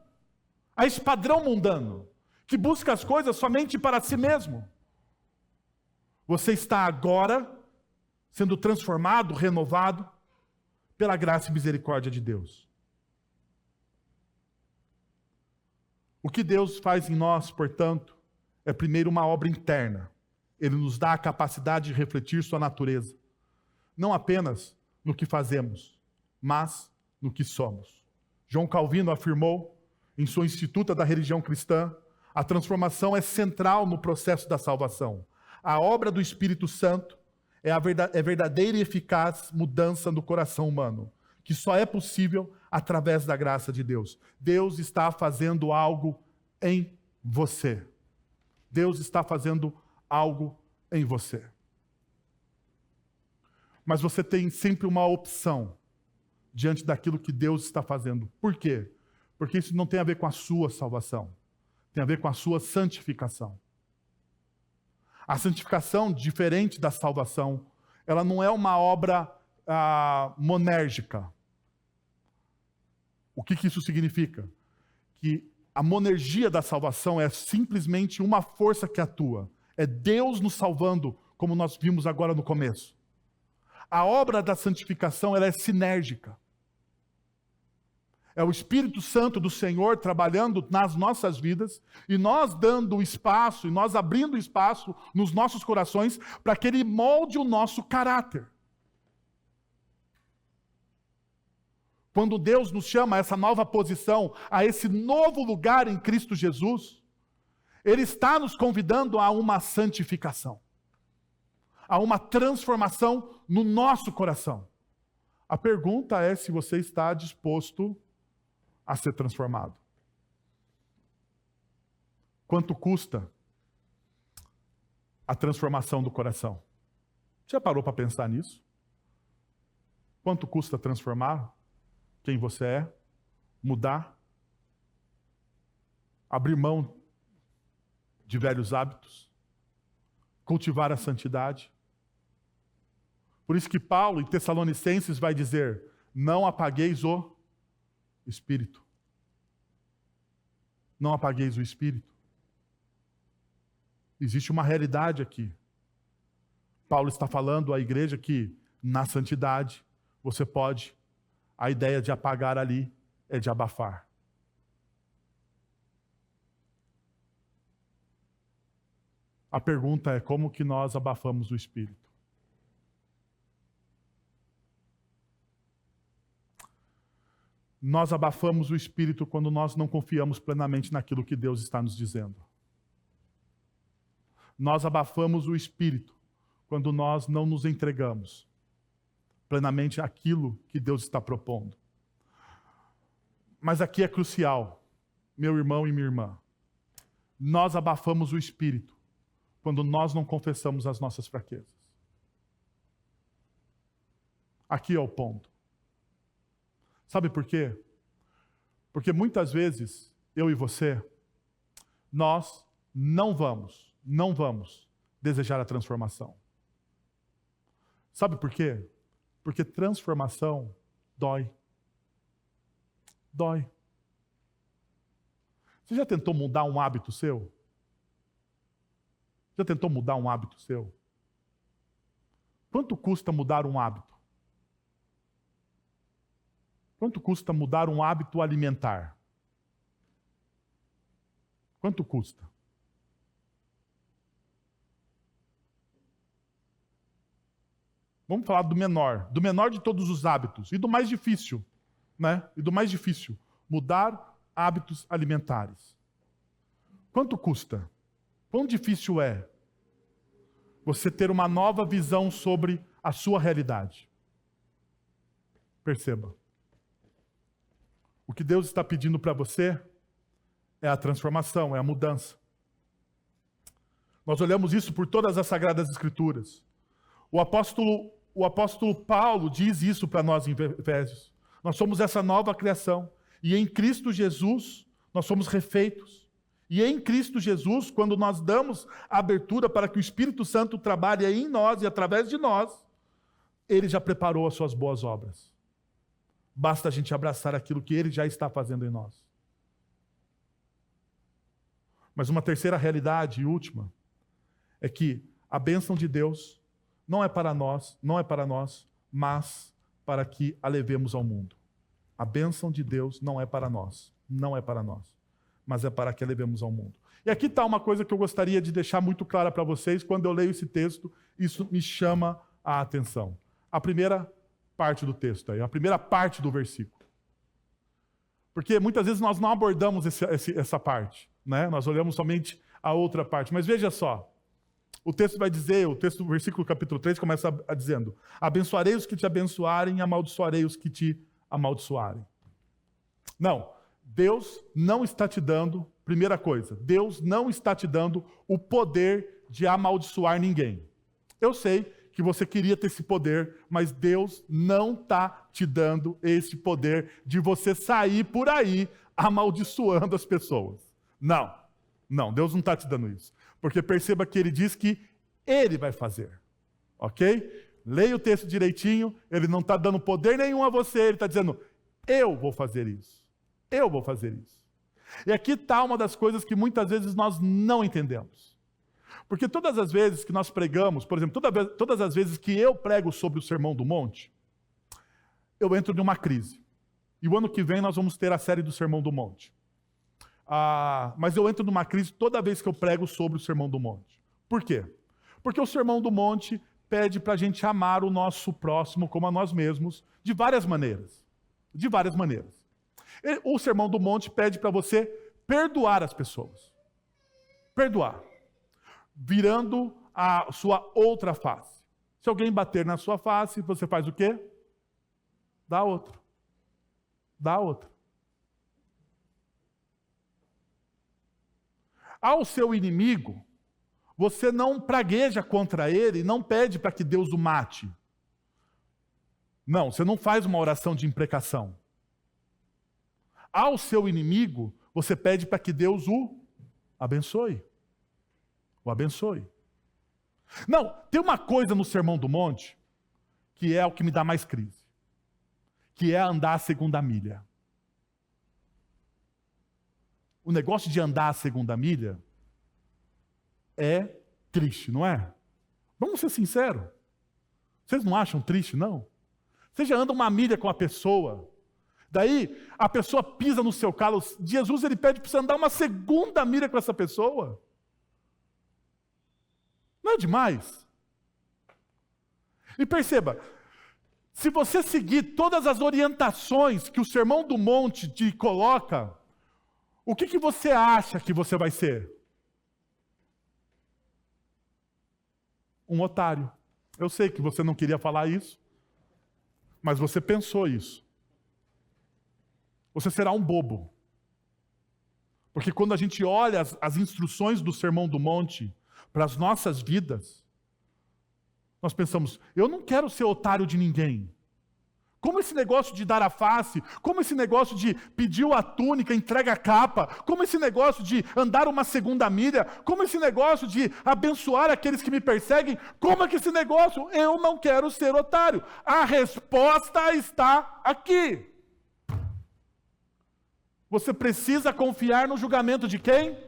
a esse padrão mundano, que busca as coisas somente para si mesmo. Você está agora sendo transformado, renovado, pela graça e misericórdia de Deus. O que Deus faz em nós, portanto, é primeiro uma obra interna. Ele nos dá a capacidade de refletir sua natureza, não apenas no que fazemos, mas no que somos. João Calvino afirmou, em sua Instituta da Religião Cristã, a transformação é central no processo da salvação. A obra do Espírito Santo é verdadeira e eficaz mudança no coração humano, que só é possível através da graça de Deus. Deus está fazendo algo em você. Deus está fazendo algo em você. Mas você tem sempre uma opção diante daquilo que Deus está fazendo. Por quê? Porque isso não tem a ver com a sua salvação, tem a ver com a sua santificação. A santificação, diferente da salvação, ela não é uma obra monérgica. O que isso significa? Que a monergia da salvação é simplesmente uma força que atua. É Deus nos salvando, como nós vimos agora no começo. A obra da santificação ela é sinérgica. É o Espírito Santo do Senhor trabalhando nas nossas vidas e nós dando espaço, e nós abrindo espaço nos nossos corações para que Ele molde o nosso caráter. Quando Deus nos chama a essa nova posição, a esse novo lugar em Cristo Jesus, Ele está nos convidando a uma santificação, a uma transformação no nosso coração. A pergunta é se você está disposto a ser transformado. Quanto custa a transformação do coração? Já parou para pensar nisso? Quanto custa transformar quem você é? Mudar? Abrir mão de velhos hábitos? Cultivar a santidade? Por isso que Paulo, em Tessalonicenses, vai dizer, não apagueis o Espírito. Não apagueis o Espírito. Existe uma realidade aqui. Paulo está falando à igreja que na santidade você pode, a ideia de apagar ali é de abafar. A pergunta é como que nós abafamos o Espírito? Nós abafamos o Espírito quando nós não confiamos plenamente naquilo que Deus está nos dizendo. Nós abafamos o Espírito quando nós não nos entregamos plenamente àquilo que Deus está propondo. Mas aqui é crucial, meu irmão e minha irmã. Nós abafamos o Espírito quando nós não confessamos as nossas fraquezas. Aqui é o ponto. Sabe por quê? Porque muitas vezes, eu e você, nós não vamos desejar a transformação. Sabe por quê? Porque transformação dói. Dói. Você já tentou mudar um hábito seu? Já tentou mudar um hábito seu? Quanto custa mudar um hábito? Quanto custa mudar um hábito alimentar? Quanto custa? Vamos falar do menor de todos os hábitos e do mais difícil, né? E do mais difícil, mudar hábitos alimentares. Quanto custa? Quão difícil é você ter uma nova visão sobre a sua realidade? Perceba. O que Deus está pedindo para você é a transformação, é a mudança. Nós olhamos isso por todas as Sagradas Escrituras. O apóstolo Paulo diz isso para nós em Efésios. Nós somos essa nova criação. E em Cristo Jesus, nós somos refeitos. E em Cristo Jesus, quando nós damos a abertura para que o Espírito Santo trabalhe em nós e através de nós, Ele já preparou as suas boas obras. Basta a gente abraçar aquilo que Ele já está fazendo em nós. Mas uma terceira realidade e última é que a bênção de Deus não é para nós, mas para que a levemos ao mundo. A bênção de Deus não é para nós, mas é para que a levemos ao mundo. E aqui está uma coisa que eu gostaria de deixar muito clara para vocês. Quando eu leio esse texto, isso me chama a atenção. A primeira parte do texto aí, a primeira parte do versículo. Porque muitas vezes nós não abordamos essa parte, né? Nós olhamos somente a outra parte. Mas veja só, o texto vai dizer, o texto do versículo capítulo 3 começa dizendo: abençoarei os que te abençoarem, amaldiçoarei os que te amaldiçoarem. Não, Deus não está te dando, primeira coisa, Deus não está te dando o poder de amaldiçoar ninguém. Eu sei que você queria ter esse poder, mas Deus não está te dando esse poder de você sair por aí amaldiçoando as pessoas. Não, Deus não está te dando isso. Porque perceba que Ele diz que Ele vai fazer. Ok? Leia o texto direitinho, Ele não está dando poder nenhum a você, Ele está dizendo, eu vou fazer isso. Eu vou fazer isso. E aqui está uma das coisas que muitas vezes nós não entendemos. Porque todas as vezes que nós pregamos, por exemplo, todas as vezes que eu prego sobre o Sermão do Monte, eu entro numa crise. E o ano que vem nós vamos ter a série do Sermão do Monte. Mas eu entro numa crise toda vez que eu prego sobre o Sermão do Monte. Por quê? Porque o Sermão do Monte pede para a gente amar o nosso próximo como a nós mesmos, de várias maneiras. De várias maneiras. O Sermão do Monte pede para você perdoar as pessoas. Perdoar. Virando a sua outra face. Se alguém bater na sua face, você faz o quê? Dá outra. Dá outra. Ao seu inimigo, você não pragueja contra ele, não pede para que Deus o mate. Não, você não faz uma oração de imprecação. Ao seu inimigo, você pede para que Deus o abençoe. O abençoe. Não, tem uma coisa no Sermão do Monte que é o que me dá mais crise. Que é andar a segunda milha. O negócio de andar a segunda milha é triste, não é? Vamos ser sinceros. Vocês não acham triste, não? Você já anda uma milha com a pessoa, daí a pessoa pisa no seu calo, Jesus ele pede para você andar uma segunda milha com essa pessoa. Não é demais? E perceba, se você seguir todas as orientações que o Sermão do Monte te coloca, o que você acha que você vai ser? Um otário. Eu sei que você não queria falar isso, mas você pensou isso. Você será um bobo. Porque quando a gente olha as instruções do Sermão do Monte para as nossas vidas, nós pensamos, eu não quero ser otário de ninguém. Como esse negócio de dar a face, como esse negócio de pedir a túnica, entrega a capa, como esse negócio de andar uma segunda milha, como esse negócio de abençoar aqueles que me perseguem, como é que esse negócio? Eu não quero ser otário. A resposta está aqui. Você precisa confiar no julgamento de quem?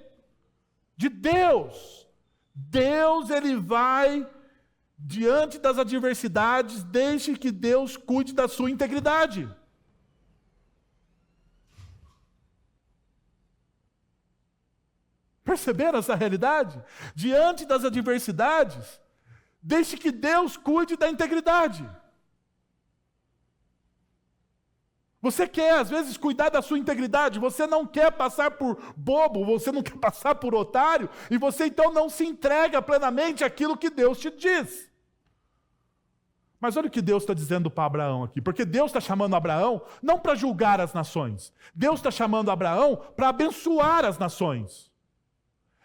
De Deus. Deus, ele vai diante das adversidades, deixe que Deus cuide da sua integridade. Perceberam essa realidade? Diante das adversidades, deixe que Deus cuide da integridade. Você quer, às vezes, cuidar da sua integridade, você não quer passar por bobo, você não quer passar por otário, e você então não se entrega plenamente àquilo que Deus te diz. Mas olha o que Deus está dizendo para Abraão aqui, porque Deus está chamando Abraão não para julgar as nações, Deus está chamando Abraão para abençoar as nações.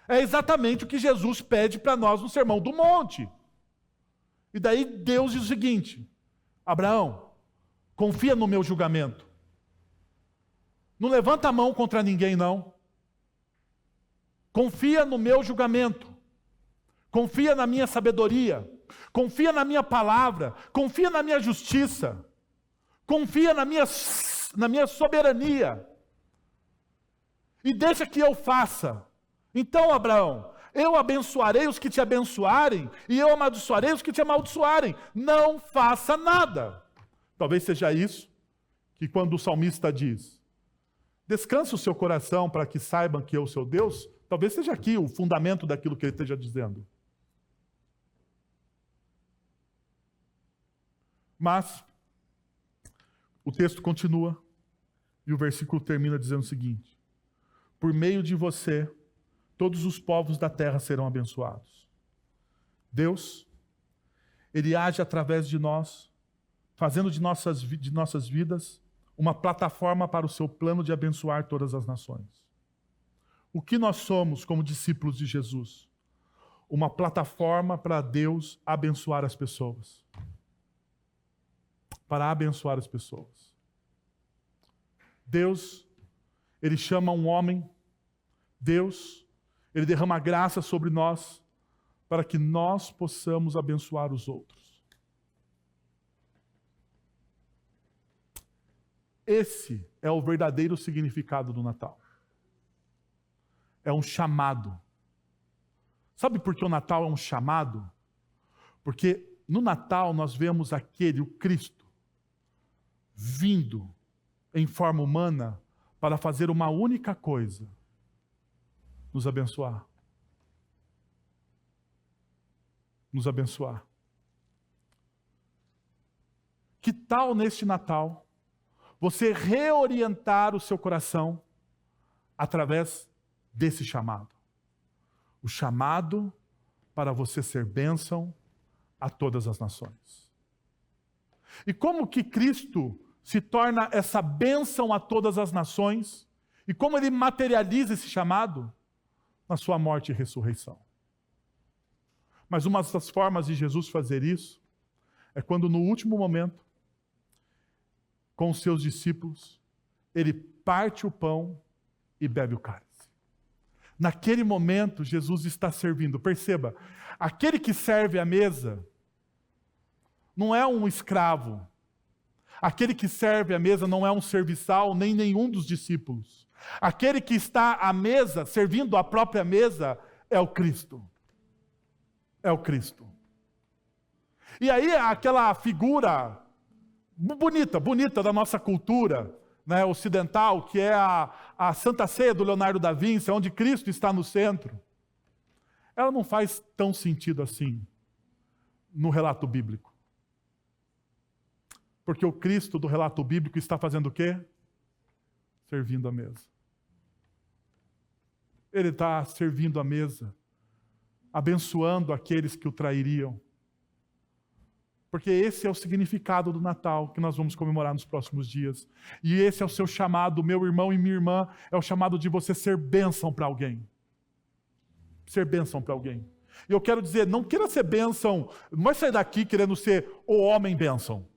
É exatamente o que Jesus pede para nós no Sermão do Monte. E daí Deus diz o seguinte: Abraão, confia no meu julgamento. Não levanta a mão contra ninguém, não. Confia no meu julgamento. Confia na minha sabedoria. Confia na minha palavra. Confia na minha justiça. Confia na minha soberania. E deixa que eu faça. Então, Abraão, eu abençoarei os que te abençoarem e eu amaldiçoarei os que te amaldiçoarem. Não faça nada. Talvez seja isso que quando o salmista diz: descansa o seu coração para que saibam que eu sou Deus, talvez seja aqui o fundamento daquilo que ele esteja dizendo. Mas o texto continua e o versículo termina dizendo o seguinte: por meio de você, todos os povos da terra serão abençoados. Deus, ele age através de nós, fazendo de nossas vidas uma plataforma para o seu plano de abençoar todas as nações. O que nós somos como discípulos de Jesus? Uma plataforma para Deus abençoar as pessoas. Para abençoar as pessoas. Deus, ele chama um homem, Deus, ele derrama graça sobre nós, para que nós possamos abençoar os outros. Esse é o verdadeiro significado do Natal. É um chamado. Sabe por que o Natal é um chamado? Porque no Natal nós vemos o Cristo, vindo em forma humana para fazer uma única coisa: nos abençoar. Nos abençoar. Que tal neste Natal você reorientar o seu coração através desse chamado? O chamado para você ser bênção a todas as nações. E como que Cristo se torna essa bênção a todas as nações? E como ele materializa esse chamado? Na sua morte e ressurreição. Mas uma das formas de Jesus fazer isso é quando no último momento, com os seus discípulos, ele parte o pão e bebe o cálice. Naquele momento, Jesus está servindo. Perceba, aquele que serve à mesa não é um escravo. Aquele que serve à mesa não é um serviçal, nem nenhum dos discípulos. Aquele que está à mesa, servindo a própria mesa, é o Cristo. É o Cristo. E aí aquela figura bonita da nossa cultura, né, ocidental, que é a Santa Ceia do Leonardo da Vinci, onde Cristo está no centro, ela não faz tão sentido assim no relato bíblico. Porque o Cristo do relato bíblico está fazendo o quê? Servindo a mesa. Ele está servindo a mesa, abençoando aqueles que o trairiam. Porque esse é o significado do Natal que nós vamos comemorar nos próximos dias. E esse é o seu chamado, meu irmão e minha irmã, é o chamado de você ser bênção para alguém. Ser bênção para alguém. E eu quero dizer, não queira ser bênção, não vai sair daqui querendo ser o homem bênção,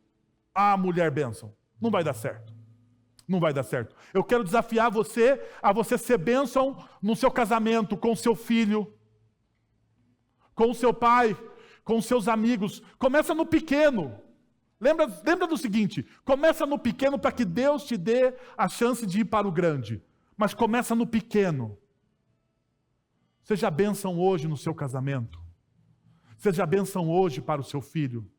a mulher bênção. Não vai dar certo. Não vai dar certo. Eu quero desafiar você a você ser bênção no seu casamento, com o seu filho, com o seu pai, com os seus amigos. Começa no pequeno. Lembra do seguinte, começa no pequeno para que Deus te dê a chance de ir para o grande. Mas começa no pequeno. Seja bênção hoje no seu casamento. Seja bênção hoje para o seu filho.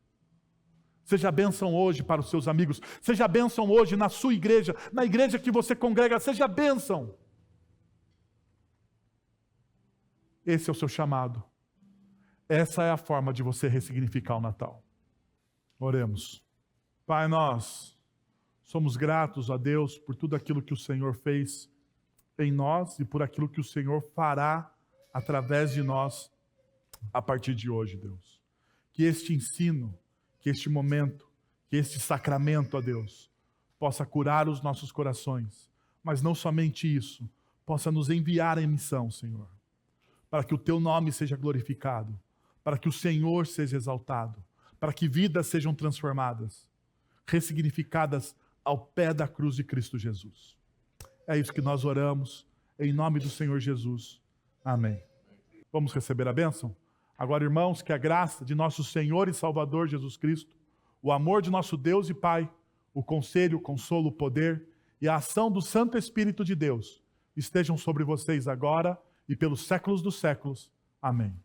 Seja bênção hoje para os seus amigos. Seja bênção hoje na sua igreja, na igreja que você congrega. Seja bênção. Esse é o seu chamado. Essa é a forma de você ressignificar o Natal. Oremos. Pai, nós somos gratos a Deus por tudo aquilo que o Senhor fez em nós e por aquilo que o Senhor fará através de nós a partir de hoje, Deus. Que este ensino, que este momento, que este sacramento, ó Deus, possa curar os nossos corações, mas não somente isso, possa nos enviar em missão, Senhor, para que o Teu nome seja glorificado, para que o Senhor seja exaltado, para que vidas sejam transformadas, ressignificadas ao pé da cruz de Cristo Jesus. É isso que nós oramos, em nome do Senhor Jesus. Amém. Vamos receber a bênção? Agora, irmãos, que a graça de nosso Senhor e Salvador Jesus Cristo, o amor de nosso Deus e Pai, o conselho, o consolo, o poder e a ação do Santo Espírito de Deus estejam sobre vocês agora e pelos séculos dos séculos. Amém.